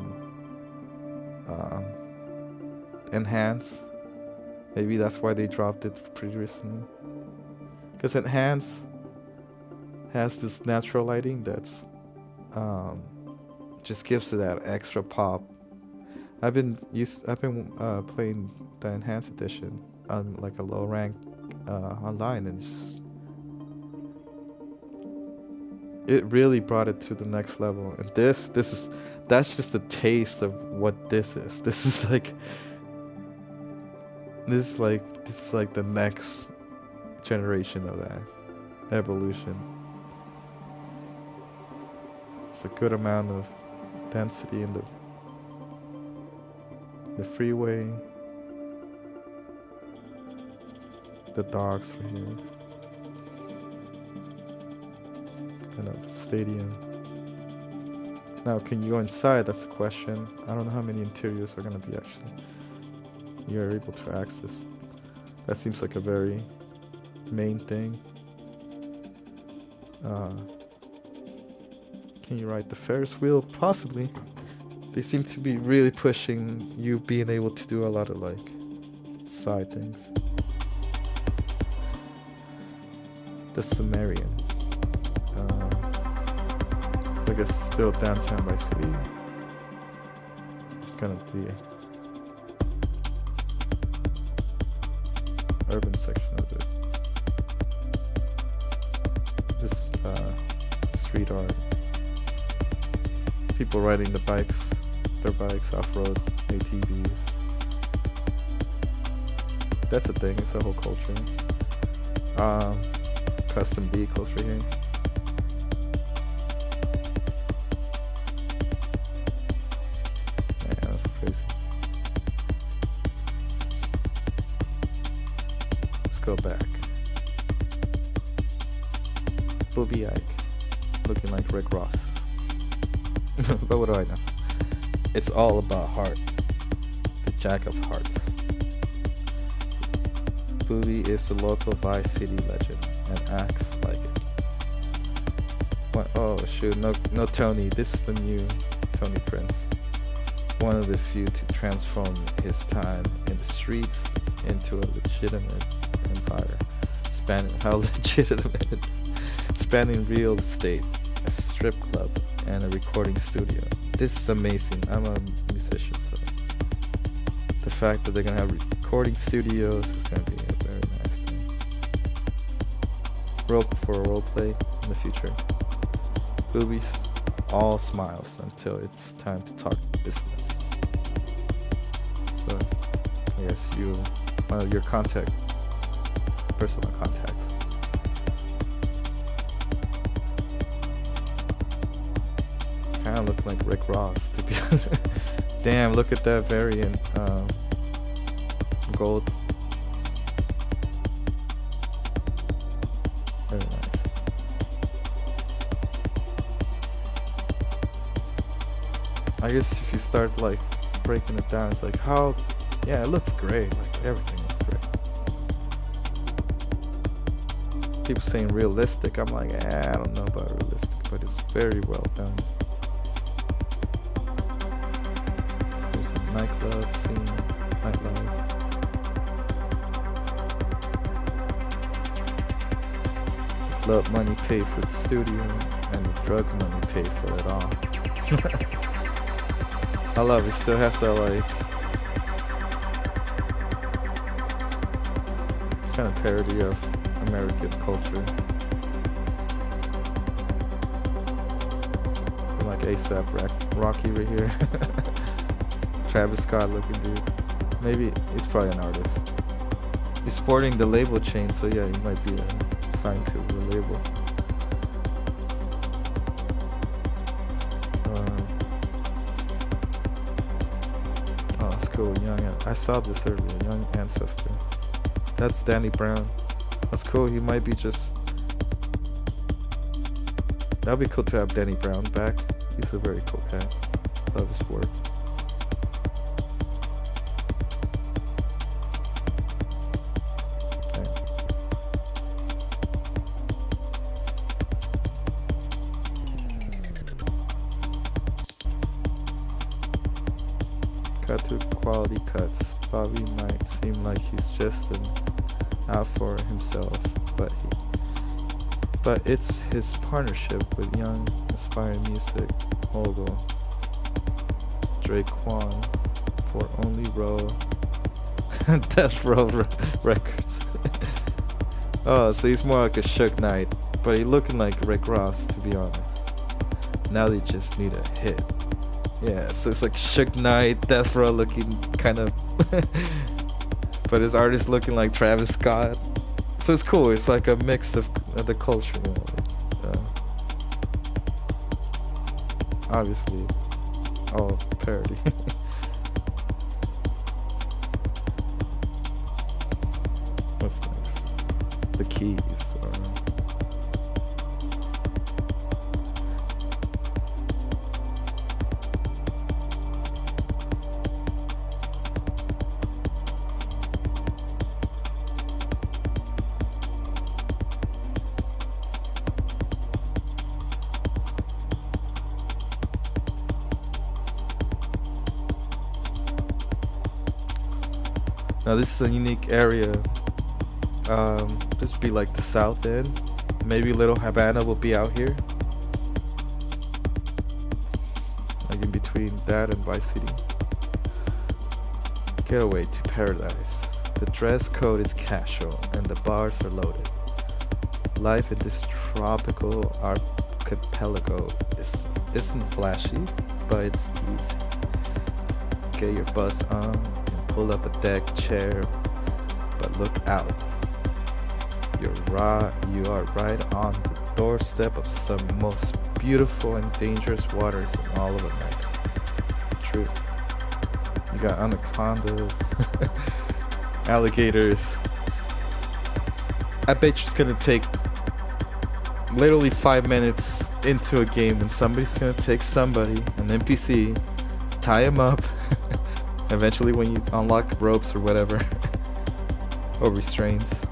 [SPEAKER 1] Enhance. Maybe that's why they dropped it pretty recently. Because Enhance has this natural lighting that's just gives it that extra pop. I've been playing the Enhanced edition on like a low rank online, and it really brought it to the next level. And that's just a taste of what this is. This is like the next generation of that evolution. It's a good amount of density in the freeway. The dogs were here. Kind of stadium. Now, can you go inside? That's the question. I don't know how many interiors are gonna be actually. You're able to access. That seems like a very main thing. Can you ride the Ferris wheel? Possibly. They seem to be really pushing you being able to do a lot of like side things. The Sumerian. So I guess still downtown Vice City. kind of the urban section of it. This street art. People riding their bikes off-road, ATVs. That's a thing. It's a whole culture. Custom vehicles right here. Man, that's crazy. Let's go back. Booby Ike, looking like Rick Ross. But what do I know? It's all about heart. The Jack of Hearts. Booby is the local Vice City legend and acts like it. What? Oh shoot! No Tony. This is the new Tony Prince. One of the few to transform his time in the streets into a legitimate empire. How legitimate it is. Spanning real estate, a strip club, and a recording studio. This is amazing. I'm a musician, so the fact that they're gonna have recording studios is gonna be a very nice thing. For a role play in the future. Boobies all smiles until it's time to talk business. So I guess your personal contacts. Kind of look like Rick Ross, to be honest. Damn, look at that variant. Gold. Very nice. I guess if you start like breaking it down, it's like yeah, it looks great. Like everything looks great. People saying realistic. I'm like, I don't know about realistic, but it's very well done. There's a nightclub scene, nightlife. The club money paid for the studio, and the drug money paid for it all. I love it. Still has that like kind of parody of American culture. Like ASAP Rocky right here. Travis Scott looking dude. Maybe he's probably an artist. He's sporting the label chain, so yeah, he might be signed to the label. Oh, it's cool. I saw this earlier. Young Ancestor. That's Danny Brown. That's cool. He might be just. That'd be cool to have Danny Brown back. He's a very cool guy. Love his work. Okay. Cut to quality cuts. Bobby might seem like he's just out for himself, but it's his partnership with young, aspiring music mogul Draquan for Only Row Death Row Records. Oh, so he's more like a Suge Knight, but he's looking like Rick Ross, to be honest. Now they just need a hit. Yeah, so it's like Suge Knight, Death Row looking kind of, but his artist looking like Travis Scott. So it's cool. It's like a mix of the culture. You know, obviously, all parody. What's next? The Keys. Now this is a unique area. This would be like the south end. Maybe Little Havana will be out here. Like in between that and Vice City. Getaway to paradise. The dress code is casual and the bars are loaded. Life in this tropical archipelago isn't flashy, but it's easy. Get your bus on and pull up a deck chair, but look out. You are right on the doorstep of some most beautiful and dangerous waters in all of America. True. You got anacondas, alligators. I bet you it's gonna take literally 5 minutes into a game and somebody's gonna take somebody, an NPC, tie him up. Eventually when you unlock ropes or whatever, or restraints,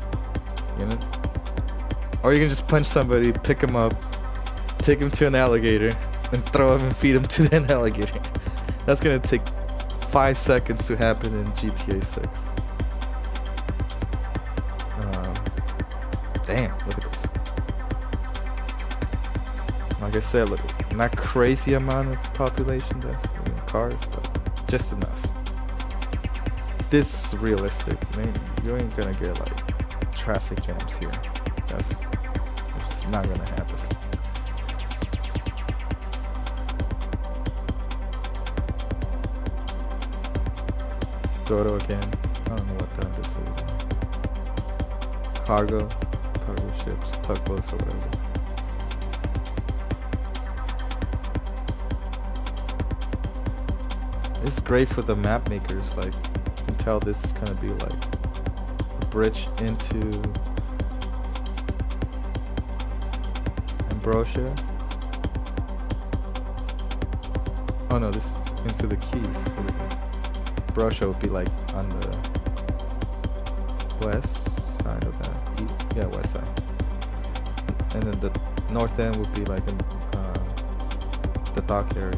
[SPEAKER 1] you know? Or you can just punch somebody, pick him up, take him to an alligator, and throw him and feed him to an alligator. That's gonna take 5 seconds to happen in GTA 6. Damn, look at this. Like I said, look, not crazy amount of population that's in cars, but just enough. This is realistic. Man, you ain't gonna get like traffic jams here. It's just not gonna happen. Dodo again. I don't know what that is. Cargo ships, tugboats or whatever. It's great for the map makers. Like, you can tell this is gonna be like a bridge into Ambrosia. Oh no, this is into the Keys. Ambrosia would be like on the west side of that. Yeah, west side. And then the north end would be like in the dock areas.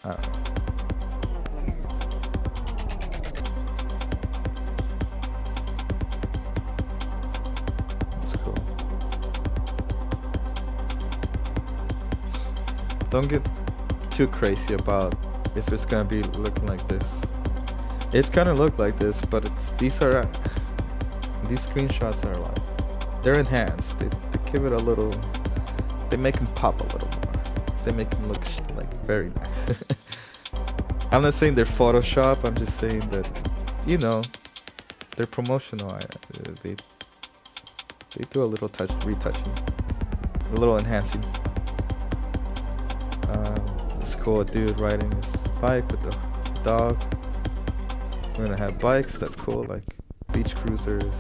[SPEAKER 1] I don't know. That's cool. Don't get too crazy about if it's gonna be looking like this. It's gonna look like this, but these screenshots are like, they're enhanced. They give it a little, they make them pop a little more. They make them look like very nice. I'm not saying they're Photoshop. I'm just saying that, you know, they're promotional. They do a little retouching, a little enhancing. It's cool. A dude riding his bike with the dog. We're gonna have bikes. That's cool. Like beach cruisers,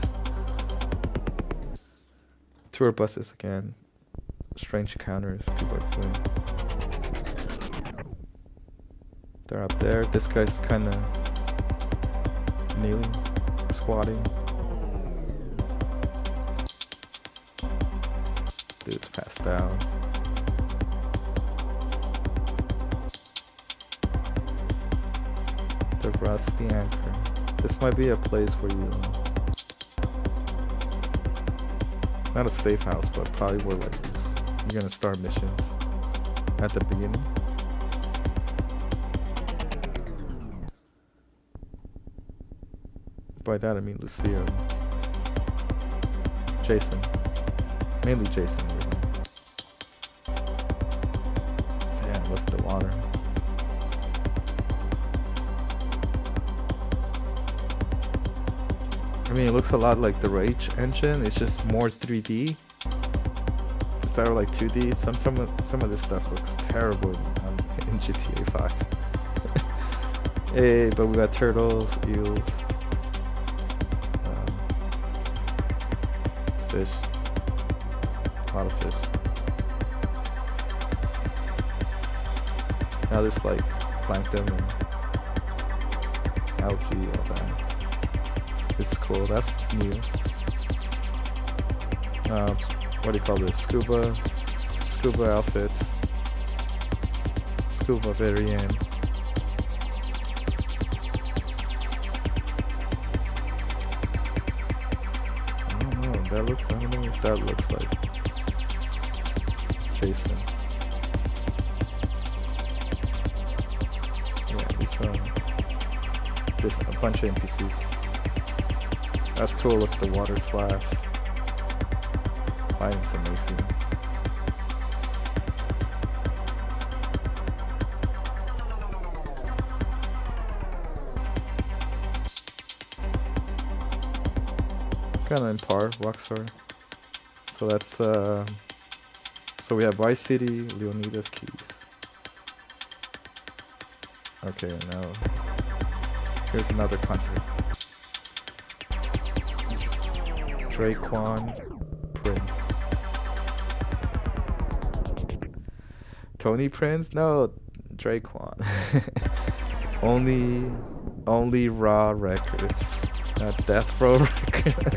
[SPEAKER 1] tour buses again. Strange encounters people are doing. They're up there. This guy's kind of kneeling, squatting. Dude's passed down. The Rusty Anchor. This might be a place where you, not a safe house, but probably where like you're gonna start missions at the beginning. By that I mean Lucia, Jason, mainly Jason. Really. Damn, look at the water. I mean, it looks a lot like the Rage engine. It's just more 3D instead of like 2D. Some of this stuff looks terrible in GTA 5. Hey, but we got turtles, eels, fish, a lot of fish. Now there's like plankton and algae, all that. It's cool. That's new. What do you call this? Scuba outfits. Scuba very end. I don't know if that looks like Jason. So there's a bunch of NPCs. That's cool. Look at the water splash. Lighting's amazing. Kind of in par, Rockstar. So that's so we have Vice City, Leonidas Keys. Okay, now here's another content. Draquan Prince. Tony Prince? No, Draquan. only Raw Records, not Death Row Records.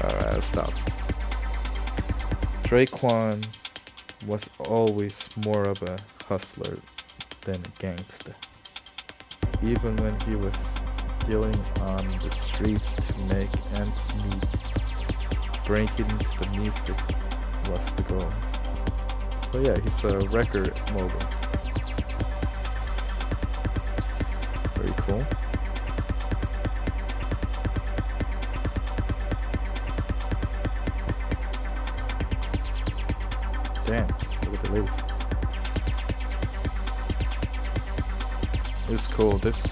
[SPEAKER 1] Alright, I'll stop. Draquan was always more of a hustler than a gangster. Even when he was dealing on the streets to make ends meet, breaking into the music was the goal. So yeah, he's a record mogul. Very cool. Damn, look at the leaf. This is cool. This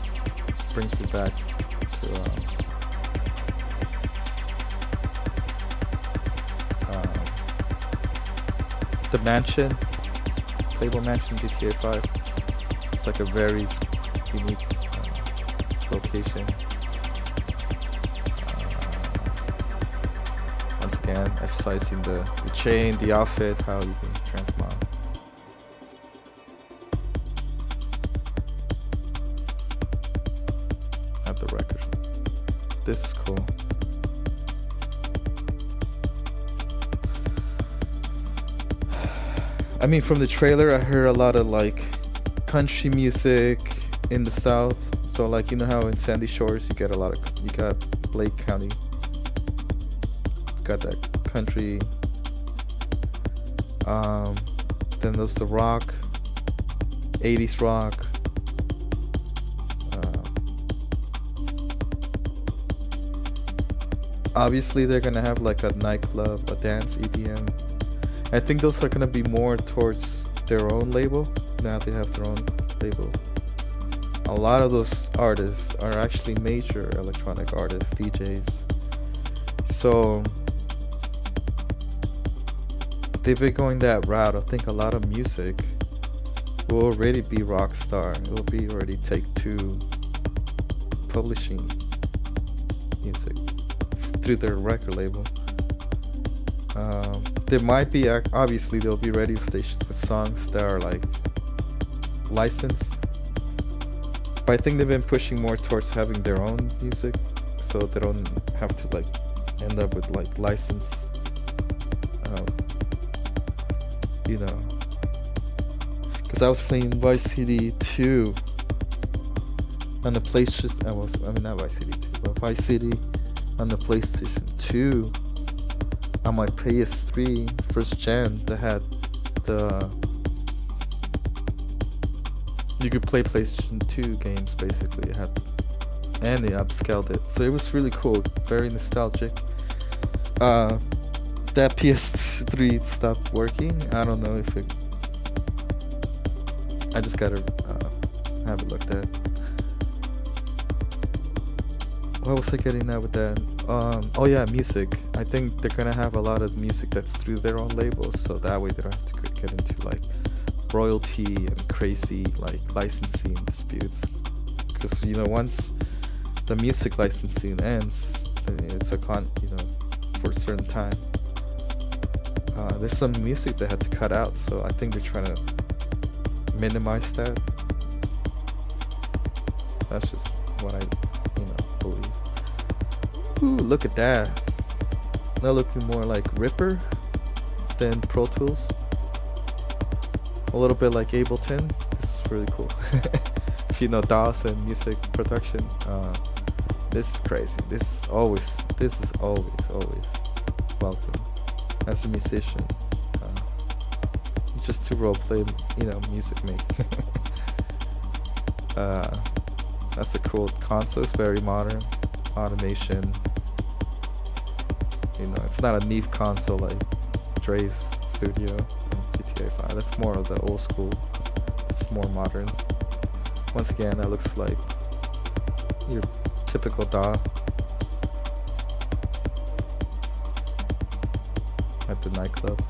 [SPEAKER 1] brings me back to the mansion, Playboy Mansion, GTA 5. It's like a very unique location. Once again, emphasizing the chain, the outfit, how you can transmog. At the record. This is cool. I mean, from the trailer, I heard a lot of like country music in the South. So like, you know how in Sandy Shores you got Blake County. It's got that country. Then there's the rock, 80s rock. Obviously, they're gonna have like a nightclub, a dance, EDM. I think those are gonna be more towards their own label. Now they have their own label. A lot of those artists are actually major electronic artists, DJs. So they've been going that route. I think a lot of music will already be Rockstar. It will be already Take-Two publishing music through their record label. There might be, obviously there'll be radio stations with songs that are like licensed, but I think they've been pushing more towards having their own music, so they don't have to like end up with like licensed, you know. Because I was playing Vice City 2 on the PlayStation. Not Vice City 2, but Vice City on the PlayStation 2. On my PS3 first gen, that had you could play PlayStation 2 games basically. It had, and they upscaled it, so it was really cool, very nostalgic. That PS3 stopped working. I don't know if it. I just gotta have it looked at. What was I getting at with that? Oh yeah, music. I think they're gonna have a lot of music that's through their own labels, so that way they don't have to get into like royalty and crazy like licensing disputes. Because you know, once the music licensing ends, it's a for a certain time. There's some music they had to cut out, so I think they're trying to minimize that. That's just what I believe. Ooh, look at that. Now looking more like Ripper than Pro Tools. A little bit like Ableton. This is really cool. If you know DAW and music production, this is crazy. This is always welcome. As a musician, just to role play, music making. That's a cool console. It's very modern. Automation. You know, it's not a Neve console like Dre's Studio and GTA 5. That's more of the old school. It's more modern. Once again, that looks like your typical DAW at the nightclub.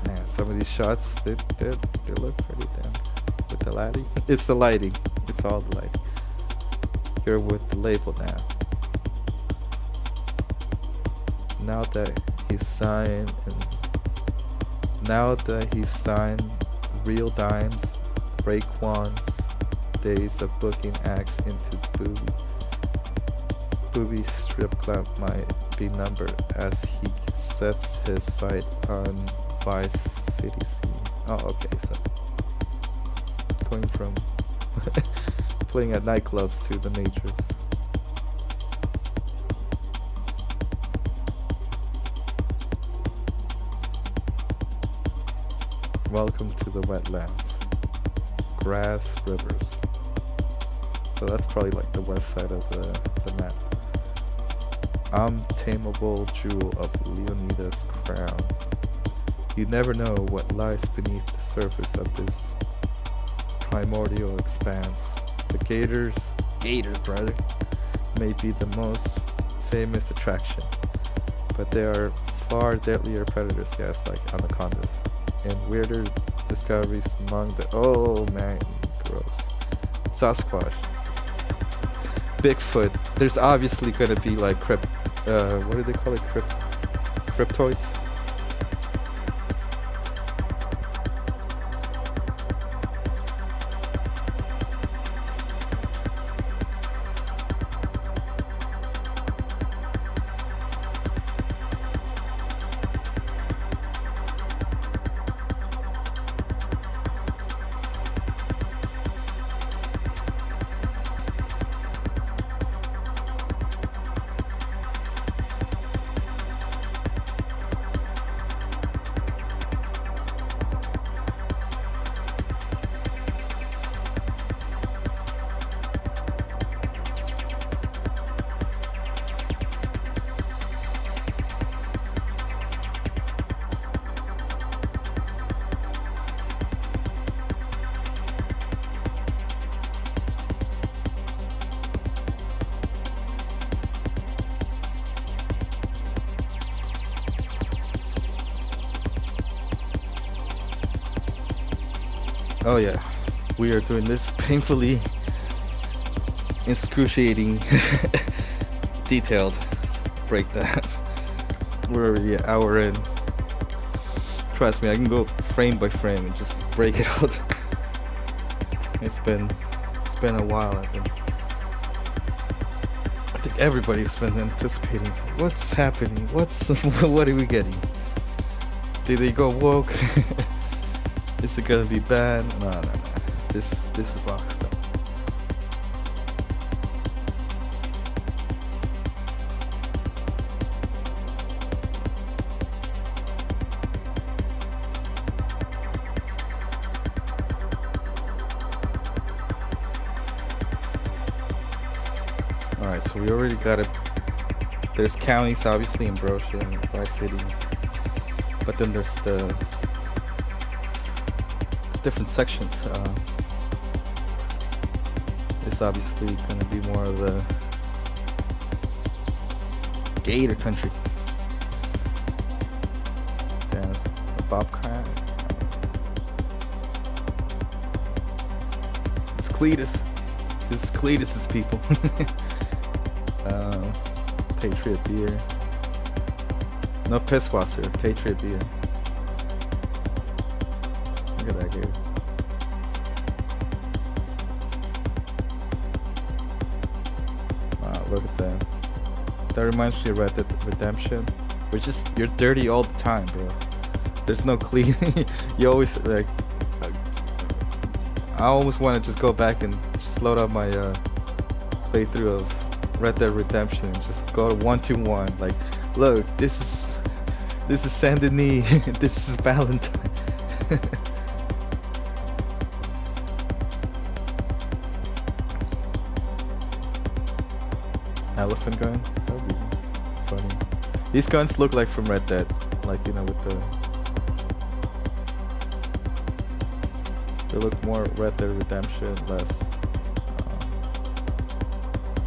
[SPEAKER 1] Man, some of these shots, they look pretty damn. With the lighting, it's the lighting. It's all the lighting. You're with the label now. Now that he's signed, Real Dimes, Raekwon's days of booking acts into Booby strip club might be numbered as he sets his sight on Vice City scene. Oh, okay, so going from playing at nightclubs to the Matrix. Welcome to the wetlands. Grass rivers. So that's probably like the west side of the map. Untamable jewel of Leonidas' crown. You never know what lies beneath the surface of this primordial expanse. The gators, brother, may be the most famous attraction, but there are far deadlier predators, yes, like anacondas, and weirder discoveries among the, oh man, gross, Sasquatch, Bigfoot. There's obviously gonna be like what do they call it, cryptoids. Oh yeah, we are doing this painfully excruciating detailed breakdown. We're already an hour in. Trust me, I can go frame by frame and just break it out. It's been a while. I think everybody's been anticipating what's happening. What are we getting? Did they go woke? Is it gonna be bad? No. This is rockstar. Alright, so we already got it. There's counties obviously in Brosia and Vice City. But then there's the different sections. It's obviously going to be more of the gator country. There's a bobcat. It's Cletus. This is Cletus's people. Patriot beer. No Pisswasser, Patriot beer. Look at that dude. Wow, look at that. That reminds me of Red Dead Redemption. You're dirty all the time, bro. There's no clean. You always like. I always want to just go back and just load up my playthrough of Red Dead Redemption and just go to 1-2-1. Like, look, this is Saint Denis. This is Valentine. Elephant gun? That would be funny. These guns look like from Red Dead. Like, you know, with the... They look more Red Dead Redemption, less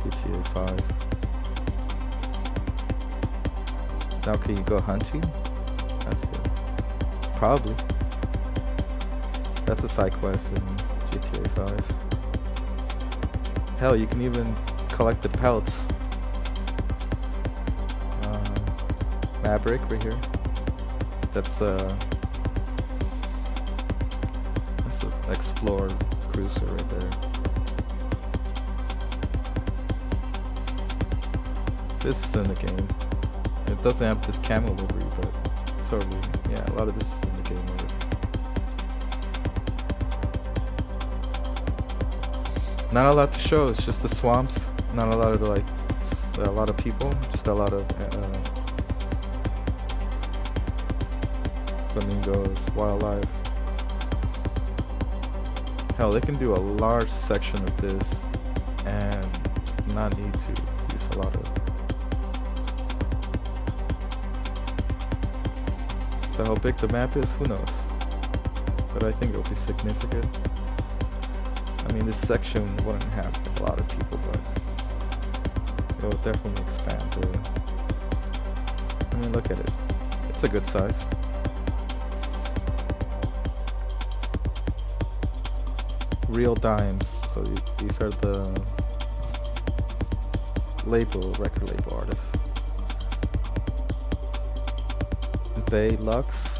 [SPEAKER 1] GTA 5. Now can you go hunting? That's it. Probably. That's a side quest in GTA 5. Hell, you can even collect the pelts. Maverick right here. That's an Explorer cruiser right there. This is in the game. It doesn't have this camo livery, but sort of, yeah, a lot of this is in the game already. Not a lot to show. It's just the swamps. Not a lot of a lot of people. Just a lot of flamingos, wildlife. Hell, they can do a large section of this and not need to use a lot of. So how big the map is, who knows? But I think it'll be significant. I mean, this section wouldn't have a lot of people, but it will definitely expand. I mean, look at it. It's a good size. Real dimes. So these are the record label artists. Bay Lux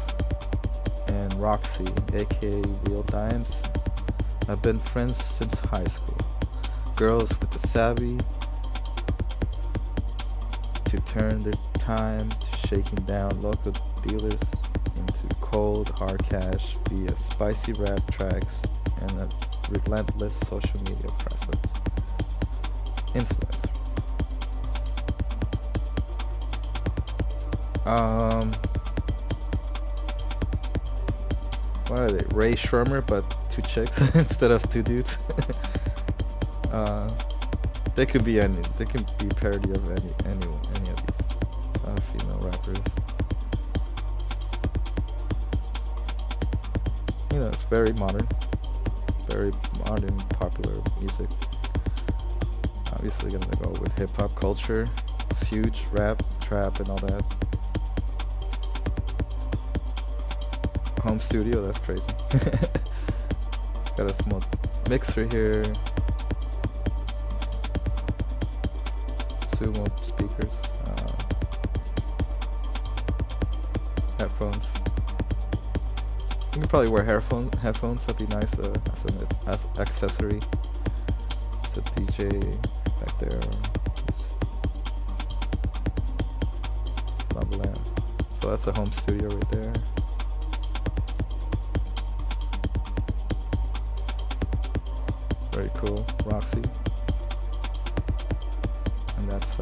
[SPEAKER 1] and Roxy, aka Real Dimes, have been friends since high school. Girls with the savvy to turn their time to shaking down local dealers into cold hard cash via spicy rap tracks and a relentless social media presence. Influencer. What are they? Ray Shermer, but 2 chicks instead of 2 dudes. They could be any. They can be parody of any of these female rappers. You know, it's very modern, popular music. Obviously, gonna go with hip hop culture. It's huge, rap, trap, and all that. Home studio, that's crazy. Got a small mixer here. Sumo speakers. Headphones. You can probably wear headphones. That'd be nice as an accessory. There's a DJ back there. Lava lamp. So that's a home studio right there. Very cool. Roxy. And that's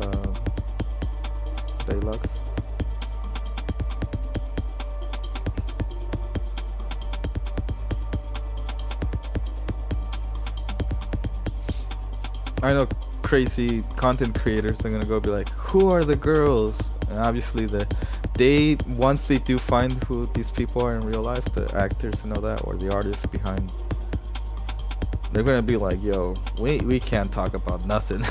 [SPEAKER 1] Deluxe. I know crazy content creators are gonna go be like, who are the girls? And obviously once they do find who these people are in real life, the actors and all that, or the artists behind, they're gonna be like, yo, we can't talk about nothing.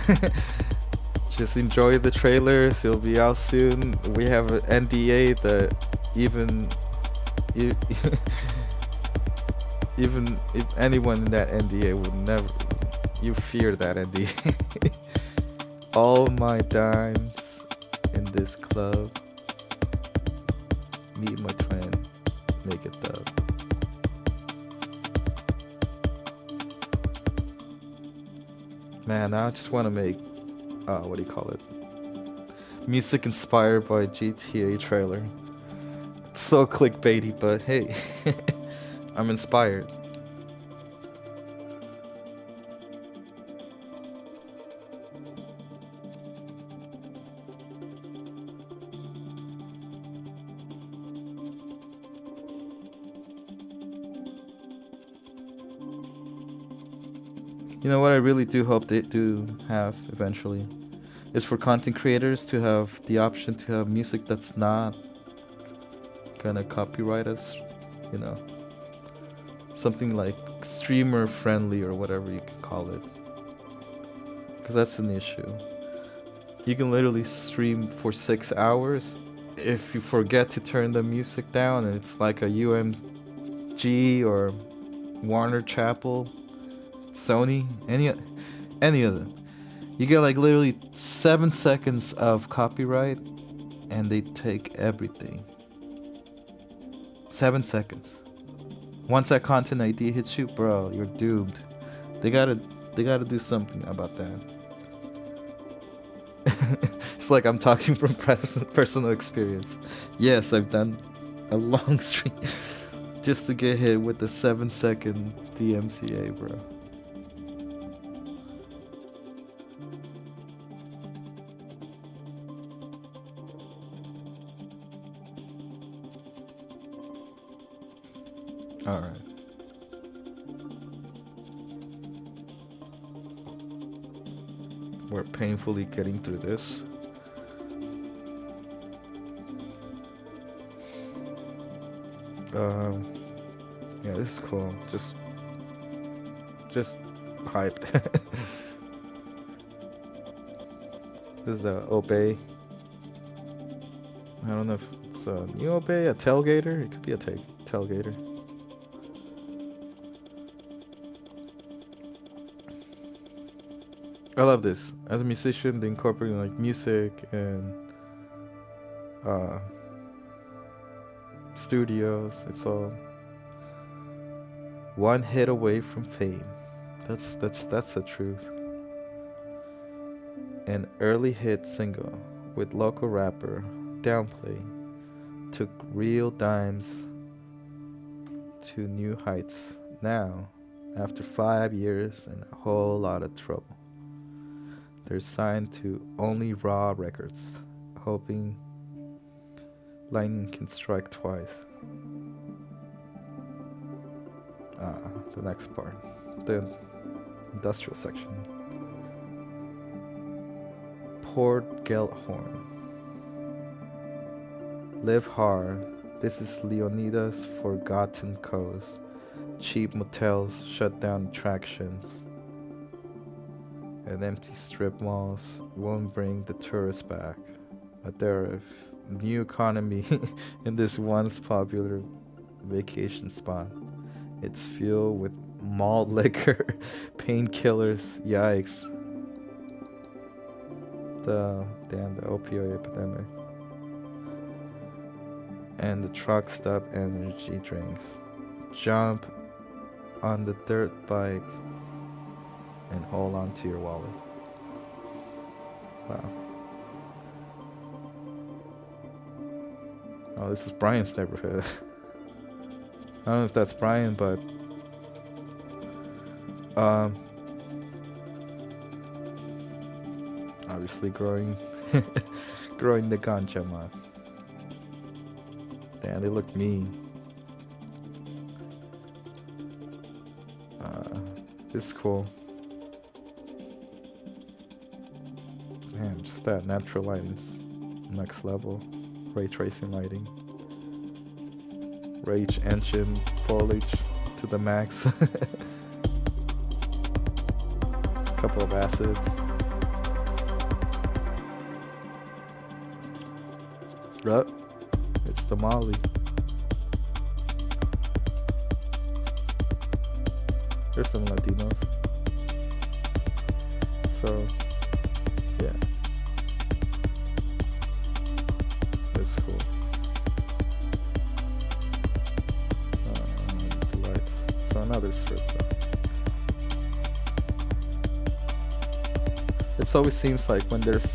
[SPEAKER 1] Just enjoy the trailers. It'll be out soon. We have an NDA that even if anyone in that NDA would never, you fear that NDA. All my dimes in this club. Meet my twin. Make it dub. Man, I just want to make, what do you call it? Music inspired by GTA trailer. It's so clickbaity, but hey, I'm inspired. You know what I really do hope they do have eventually is for content creators to have the option to have music that's not gonna copyright us, you know, something like streamer friendly or whatever you can call it, because that's an issue. You can literally stream for 6 hours. If you forget to turn the music down and it's like a UMG or Warner Chapel, Sony, any of them, you get like literally 7 seconds of copyright and they take everything. 7 seconds. Once that content ID hits you, bro, you're doomed. They gotta do something about that. It's like I'm talking from personal experience. Yes, I've done a long stream just to get hit with the 7-second DMCA, bro. All right. We're painfully getting through this. Yeah, this is cool. Just hyped. This is the Obey. I don't know if it's a new Obey, a tailgater. It could be a tailgater. I love this. As a musician, they incorporate like music and studios. It's all one hit away from fame. That's the truth. An early hit single with local rapper Downplay took real dimes to new heights. Now, after 5 years and a whole lot of trouble, they're signed to only Raw Records, hoping lightning can strike twice. The next part, the industrial section. Port Gelthorn. Live hard. This is Leonida's forgotten coast. Cheap motels, shut down attractions, and empty strip malls won't bring the tourists back. But there are a new economy in this once popular vacation spot. It's filled with malt liquor, painkillers, yikes. The opioid epidemic. And the truck stop energy drinks. Jump on the dirt bike and hold on to your wallet. Wow. Oh, this is Brian's neighborhood. I don't know if that's Brian, but obviously growing the ganja, man. Damn, they look mean. This is cool. Man, just that natural lighting, next level. Ray tracing lighting. Rage engine foliage to the max. Couple of acids. Yup, it's the Molly. There's some Latinos. So, yeah. That's cool. The lights. So another strip though. It always seems like when there's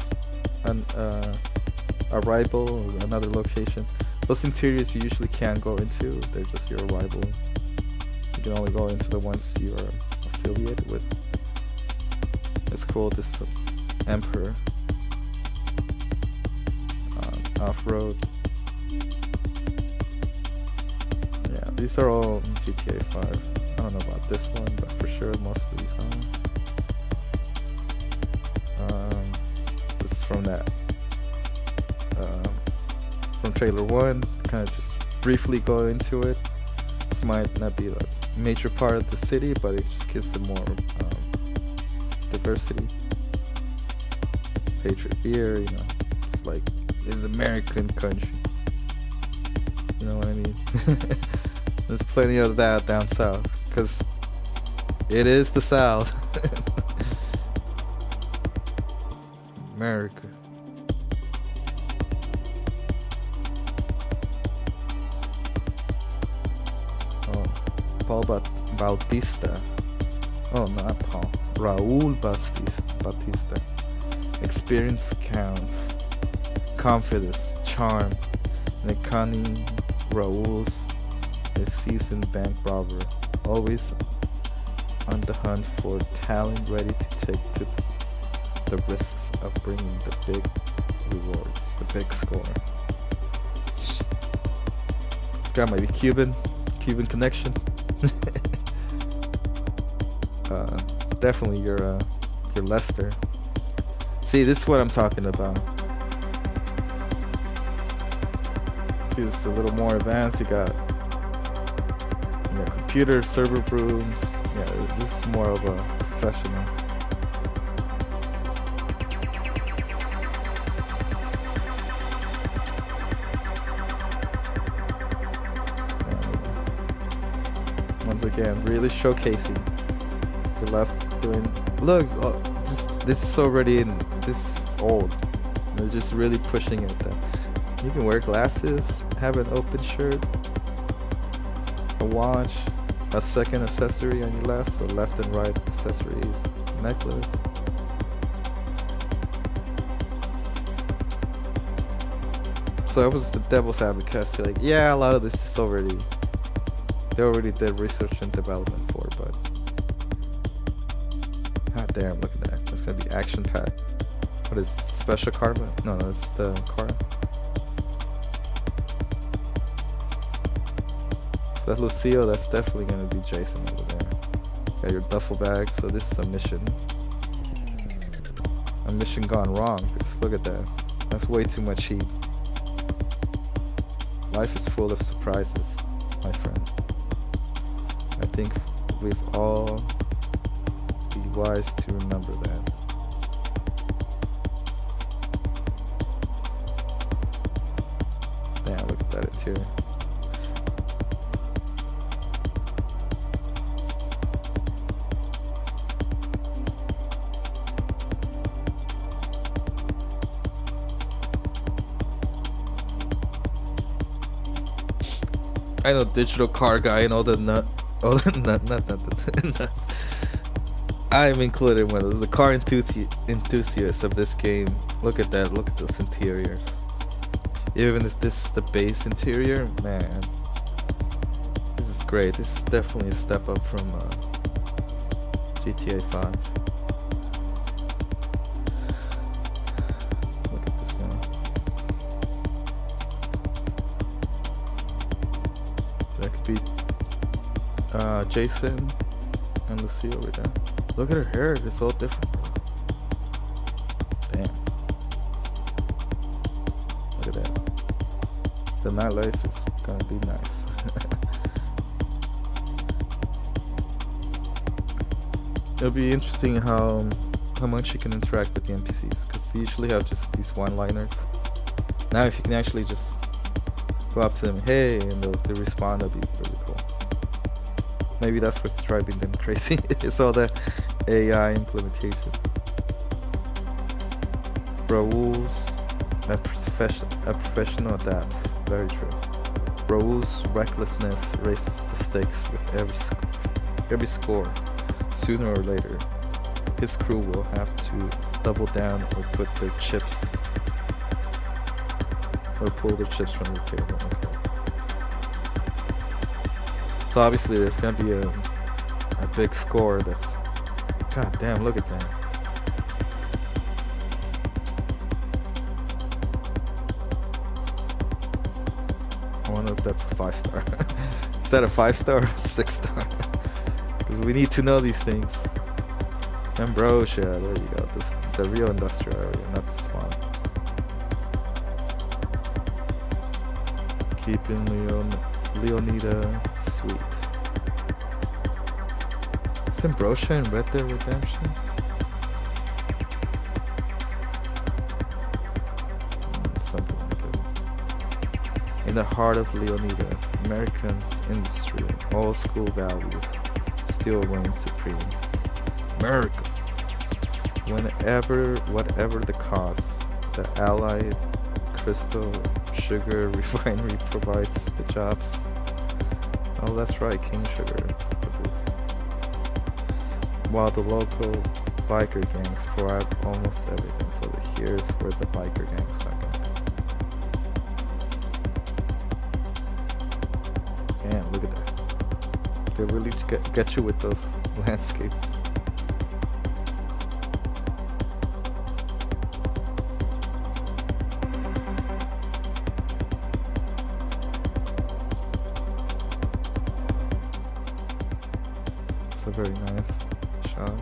[SPEAKER 1] a rival or another location, those interiors you usually can't go into. They're just your rival. You can only go into the ones you are affiliated with. It's cool. This Emperor off-road. Yeah, these are all GTA 5. I don't know about this one, but for sure most of these are. The from that, from trailer one. Kind of just briefly go into it. This might not be a major part of the city, but it just gives them more diversity. Patriot beer, you know, it's like this American country. You know what I mean? There's plenty of that down south, because it is the South. America. Oh, Paul Bautista. Oh, not Paul. Raul Bautista. Experience counts. Confidence, charm. Nekani Raul's a seasoned bank robber, always on the hunt for talent, ready to take to the risks of bringing the big rewards, the big score. This guy might be Cuban connection. Definitely your Lester. See, this is what I'm talking about. See, this is a little more advanced. You got computer server rooms. Yeah, this is more of a professional. Once again, really showcasing. They left doing. Look, this is already in. This is old. They're just really pushing it. That you can wear glasses, have an open shirt, a watch, a second accessory on your left, so left and right accessories, necklace. So I was the devil's advocate, so like, yeah, a lot of this is already, they already did research and development for, but god damn, look at that. That's gonna be action packed. What is this, special karma? No, that's the car. So that's Lucio, that's definitely gonna be Jason over there. Got your duffel bag, so this is a mission. A mission gone wrong, because look at that. That's way too much heat. Life is full of surprises, my friend. I think we've all be wise to remember that. Damn, look at that interior. I know digital car guy and all the nuts. I'm included in one of the car enthusiasts of this game. Look at that, look at those interiors. Even if this is the base interior, man, this is great. This is definitely a step up from GTA 5. Look at this guy. That could be Jason and Lucia over there. Look at her hair, it's all different. Damn. Look at that. The nightlife is gonna be nice. It'll be interesting how much you can interact with the NPCs, because they usually have just these one-liners. Now if you can actually just go up to them, hey, and they'll respond, that'd be really cool. Maybe that's what's driving them crazy. It's all the AI implementation. Raul's a professional adapts. Very true. Raul's recklessness raises the stakes with every score. Sooner or later, his crew will have to double down or put their chips or pull their chips from the table. Okay. So obviously there's gonna be a big score that's, god damn, look at that. I wonder if that's a 5-star. Is that a 5-star or a 6-star? Because we need to know these things. Ambrosia, there you go. This the real industrial area, not the swamp. Keeping Leonida sweet. Is Ambrosia in Red Dead Redemption? Something like it. In the heart of Leonida, Americans industry, old school values still reign supreme. America. Whatever the cost, the Allied Crystal Sugar Refinery provides the jobs. Oh, that's right, cane sugar. While the local biker gangs provide almost everything. So here's where the biker gangs are going. Damn, look at that. They really get you with those landscapes. It's a very nice shot.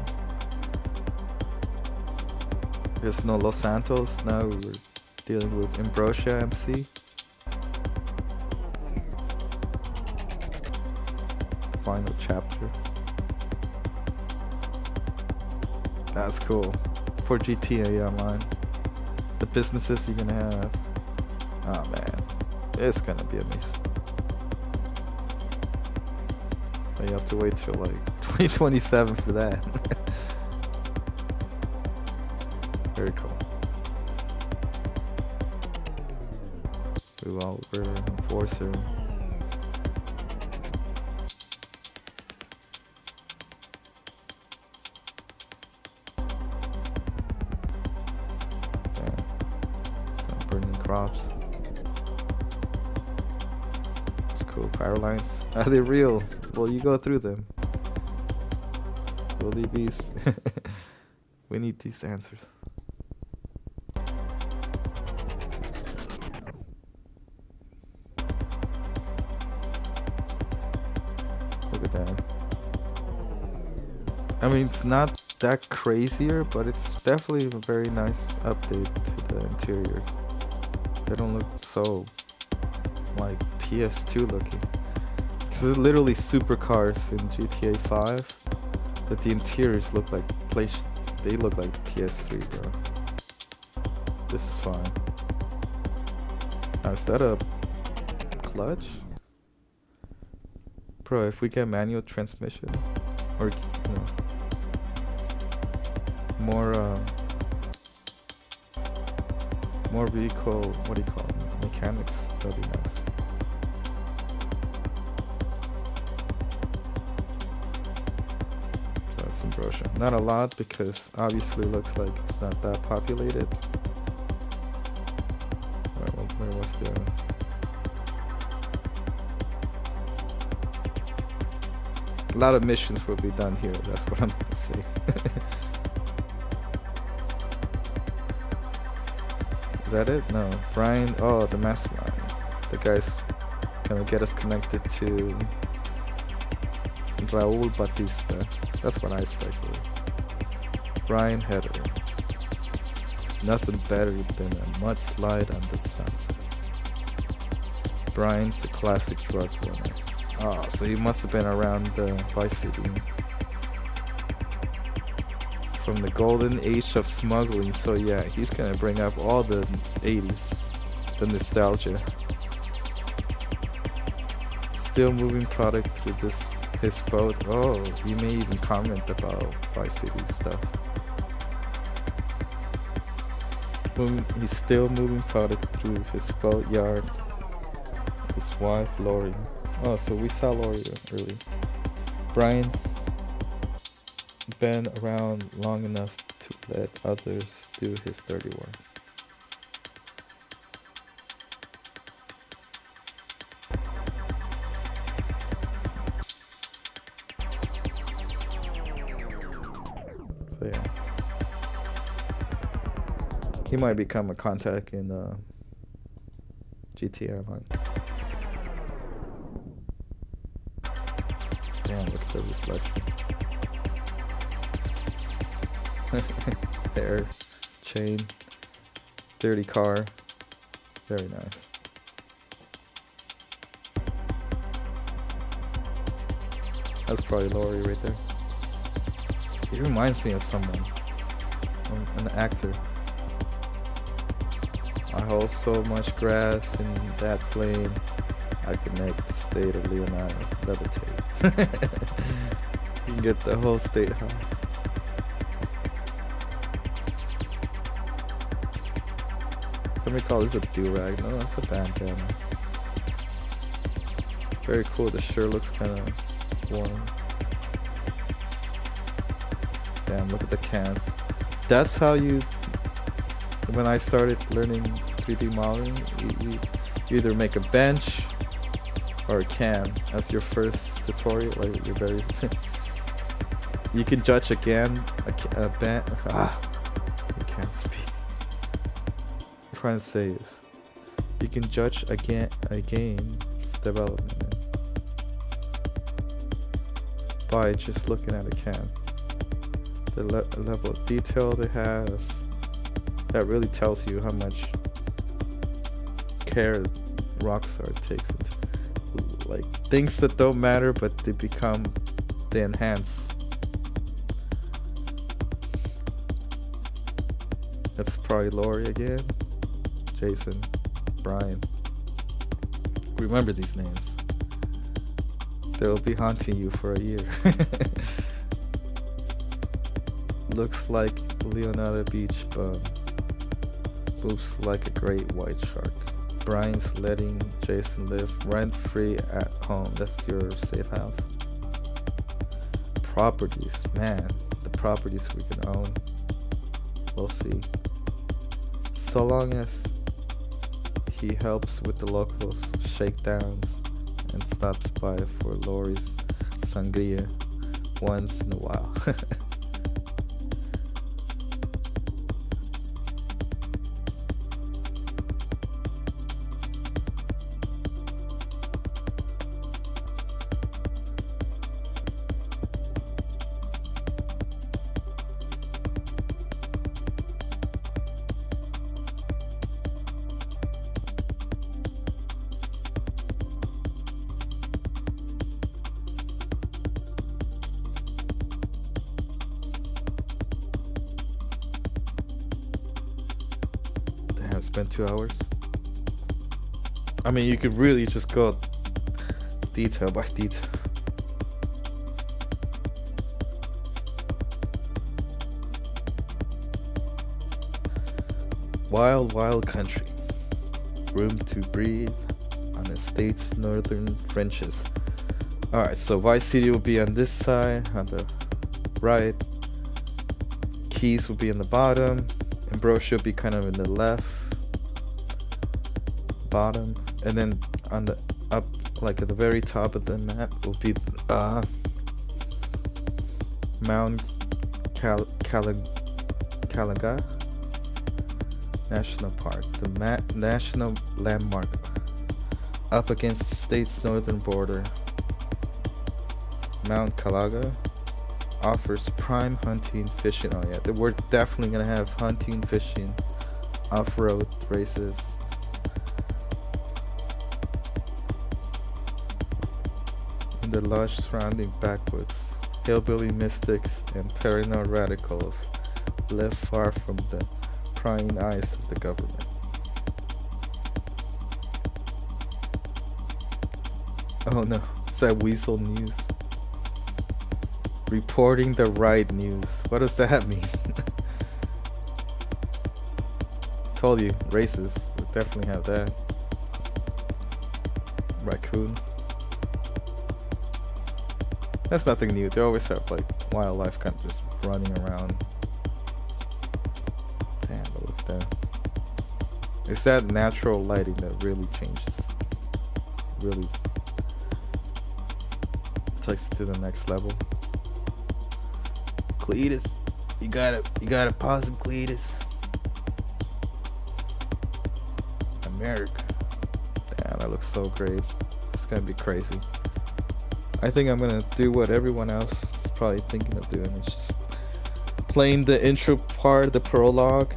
[SPEAKER 1] There's no Los Santos. Now we're dealing with Ambrosia MC. Final chapter. That's cool. For GTA Online. The businesses you're gonna have. Oh man. It's gonna be amazing. But you have to wait till like 2027 for that. Very cool. Revolver, Enforcer. Some burning crops. It's cool. Power lines. Are they real? Well, you go through them. Will they be? We need these answers. Look at that. I mean, it's not that crazier, but it's definitely a very nice update to the interiors. They don't look so like PS2 looking. It's literally supercars in GTA 5, but the interiors look like they look like PS3, bro. This is fine. Now, is that a clutch? Bro, if we get manual transmission, or you know, more vehicle, what do you call them? Mechanics, that'd be nice. Ambrosia. Not a lot because obviously looks like it's not that populated. Where was the... A lot of missions will be done here, that's what I'm gonna say. Is that it? No. Brian, oh, the mastermind. The guy's gonna get us connected to Raul Batista. That's what I speculate. Brian Header. Nothing better than a mudslide on the sunset. Brian's a classic drug runner. Oh, so he must have been around the Vice City. From the golden age of smuggling, so yeah, he's gonna bring up all the 80s, the nostalgia. Still moving product through his boat. Oh, he may even comment about Vice City stuff. He's still moving product through his boat yard. His wife, Lori. Oh, so we saw Lori earlier. Brian's been around long enough to let others do his dirty work. So yeah, he might become a contact in GTA Online. Damn, look at the reflection. Hair, chain, dirty car. Very nice. That's probably Laurie right there. He reminds me of someone. An actor. I hold so much grass in that plane, I can make the state of Leonardo levitate. You can get the whole state high. Somebody call this a do-rag. No, that's a bandana. Very cool. The shirt looks kind of warm. Damn, look at the cans. That's how you... When I started learning 3D modeling, you either make a bench or a can as your first tutorial. Like you're very... You can judge again a band. I can't speak. I'm trying to say is you can judge again a game's development by just looking at a can. The level of detail it has, that really tells you how much care Rockstar takes into like things that don't matter, but they enhance. That's probably Laurie again. Jason, Brian. Remember these names. They'll be haunting you for a year. Looks like Leonardo Beach bum. Moves like a great white shark. Brian's letting Jason live rent-free at home. That's your safe house. Properties. Man, the properties we can own. We'll see. So long as he helps with the local shakedowns and stops by for Laurie's sangria once in a while. Spend 2 hours. I mean, you could really just go detail by detail. Wild, wild country. Room to breathe on the state's northern fringes. Alright, so Vice City will be on this side, on the right. Keys will be in the bottom. Ambrosia will be kind of in the left bottom, and then on the up, like at the very top of the map, will be Mount Kalanga National Park, the national landmark up against the state's northern border. Mount Kalaga offers prime hunting, fishing. Oh yeah, we're definitely gonna have hunting, fishing, off-road races. In the lush surrounding backwoods, hillbilly mystics and paranoid radicals live far from the prying eyes of the government. Oh no, is that Weasel News? Reporting the right news. What does that mean? Told you, races. We definitely have that. Raccoon. That's nothing new. They always have like wildlife kind of just running around. Damn, but look at that. It's that natural lighting that really changes. Really takes it to the next level. Cletus, you gotta pause him, Cletus. America. Damn, that looks so great. It's gonna be crazy. I think I'm gonna do what everyone else is probably thinking of doing. It's just playing the intro part, the prologue,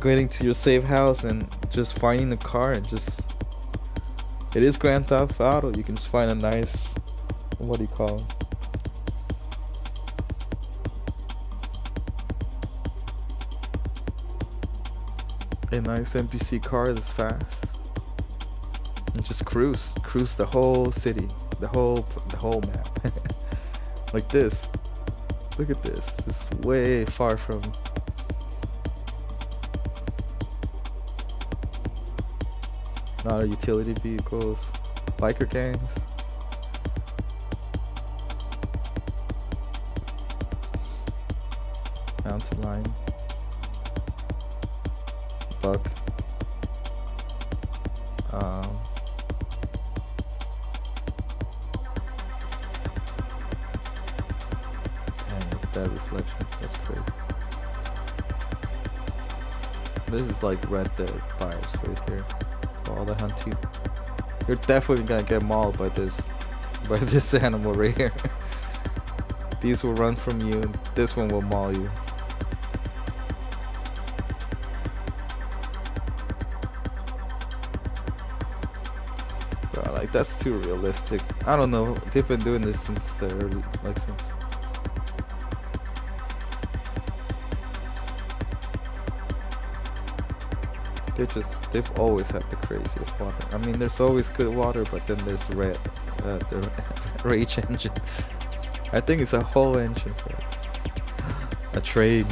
[SPEAKER 1] getting to your safe house and just finding the car and just, it is Grand Theft Auto. You can just find a nice, what do you call it? A nice NPC car that's fast. And just cruise the whole city, the whole map. Like this. Look at this. This is way far from. Not a utility vehicles, biker gangs. Mountain lion. Buck. Damn, look at that reflection. That's crazy. This is like Red Dead vibes right here. All the hunting. You're definitely gonna get mauled by this animal right here. These will run from you, and this one will maul you. Bro, like that's too realistic. I don't know. They've been doing this since the early, like since. They've always had the craziest water. I mean, there's always good water, but then there's the rage engine. I think it's a whole engine for it. A train.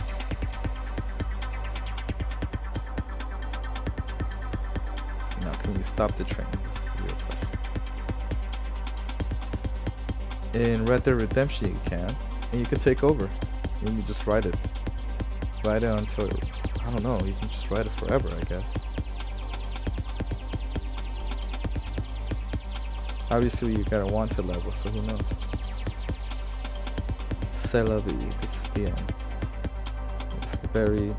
[SPEAKER 1] Now, can you stop the train? That's the real question. In Red Dead Redemption, you can, and you can take over, and you just ride it. Ride it until, I don't know, you can just ride it forever, I guess. Obviously, you got a wanted level, so who knows? C'est la vie. This is the end. It's very,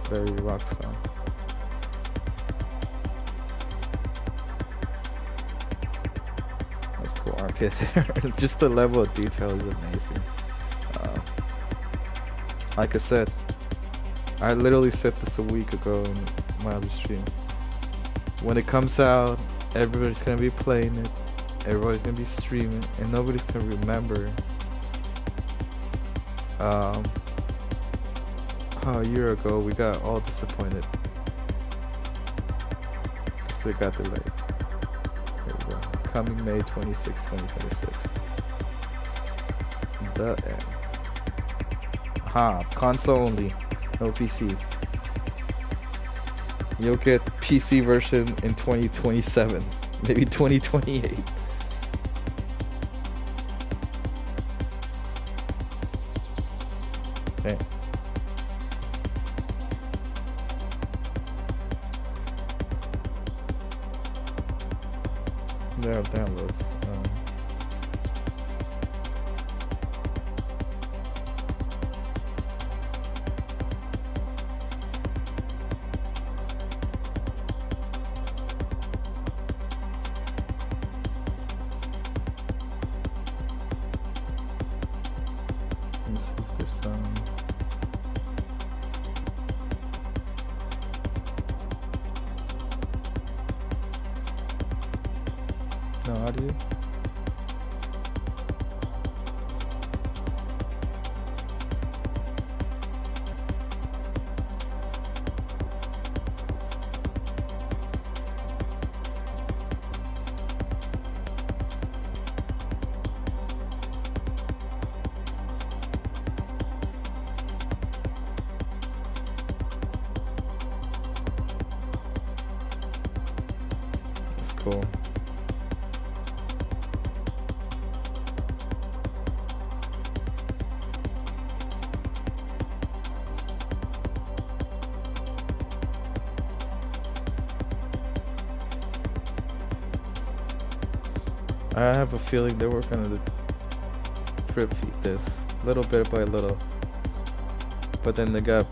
[SPEAKER 1] very rock star. That's cool armpit there. Just the level of detail is amazing. Like I said, I literally said this a week ago in my other stream. When it comes out, everybody's gonna be playing it, everybody's gonna be streaming, and nobody's gonna remember how a year ago we got all disappointed because they got delayed. Here we go. Coming May 26, 2026. The end. Aha, console only, no PC. You'll get PC version in 2027, maybe 2028. Okay. There are downloads. Let me see if there's some. No audio. That's cool. I have a feeling they were gonna drip feed this little bit by little, but then they got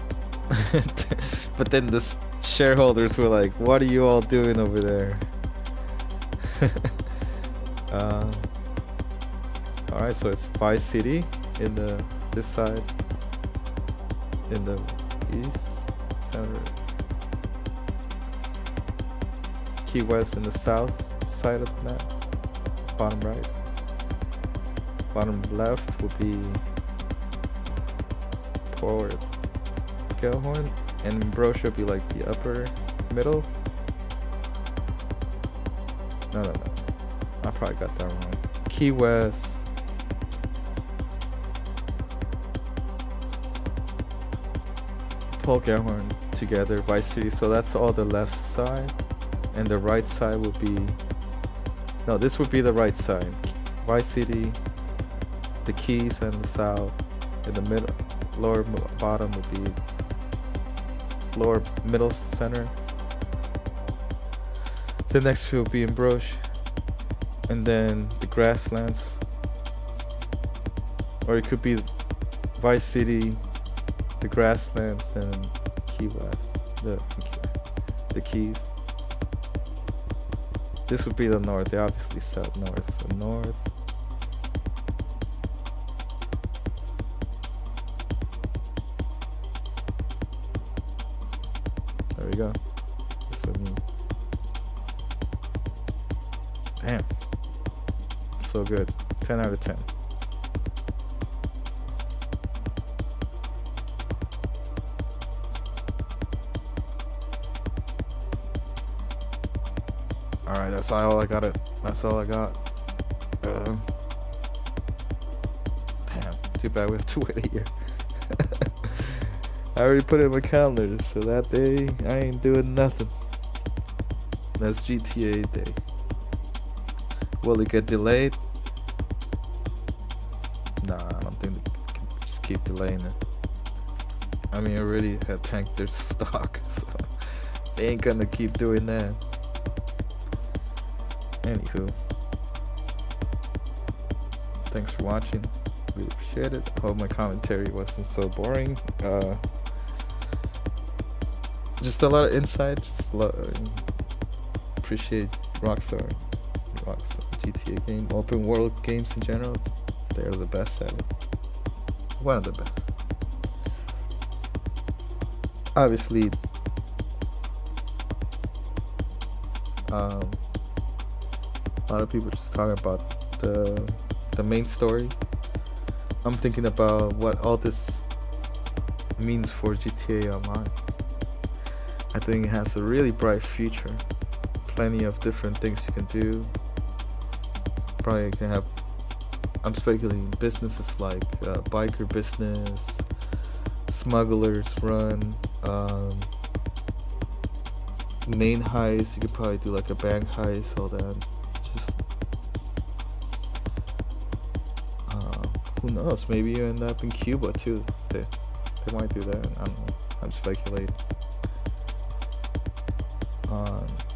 [SPEAKER 1] but then the shareholders were like, what are you all doing over there? Alright, so it's Vice City in this side, in the east, center. Key West in the south side of the map, bottom right. Bottom left will be Port Gellhorn, and Ambrosia will be like the upper middle. No. I probably got that wrong. Key West. Port Gellhorn together, Vice City. So that's all the left side. And the right side would be... No, this would be the right side. Vice City, the Keys, and the south. In the middle, lower bottom would be lower middle center. The next field will be Ambrosia, and then the grasslands, or it could be Vice City, the grasslands, then Key West, the Keys. This would be the north. They obviously said north, so north. There we go. This would mean. Damn. So good. 10 out of 10. Alright, that's all I got. That's all I got. Damn. Too bad we have to wait a year. I already put it in my calendar, so that day I ain't doing nothing. That's GTA day. Will it get delayed? Nah, I don't think they can just keep delaying it. I mean, I already had tanked their stock, so they ain't gonna keep doing that. Anywho, thanks for watching. Really appreciate it. I hope my commentary wasn't so boring. Just a lot of insight. Just appreciate Rockstar, GTA game, open world games in general. They're the best at it. One of the best. Obviously, a lot of people just talking about the main story. I'm thinking about what all this means for GTA Online. I think it has a really bright future. Plenty of different things you can do. Probably can have, I'm speculating, businesses like biker business, smugglers run, main heist. You could probably do like a bank heist, all that. Just who knows? Maybe you end up in Cuba too. They might do that. I don't know. I'm speculating.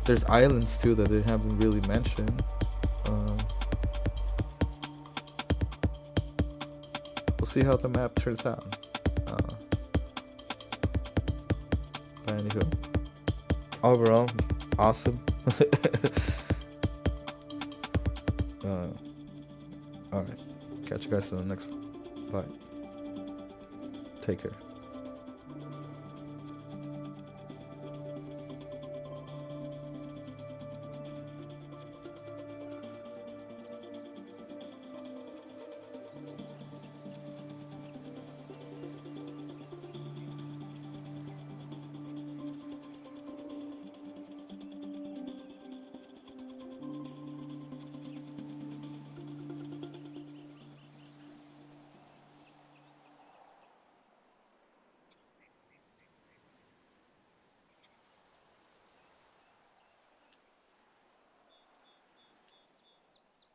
[SPEAKER 1] There's islands too that they haven't really mentioned. We'll see how the map turns out. But anywho, overall, awesome. Alright, catch you guys in the next one. Bye. Take care.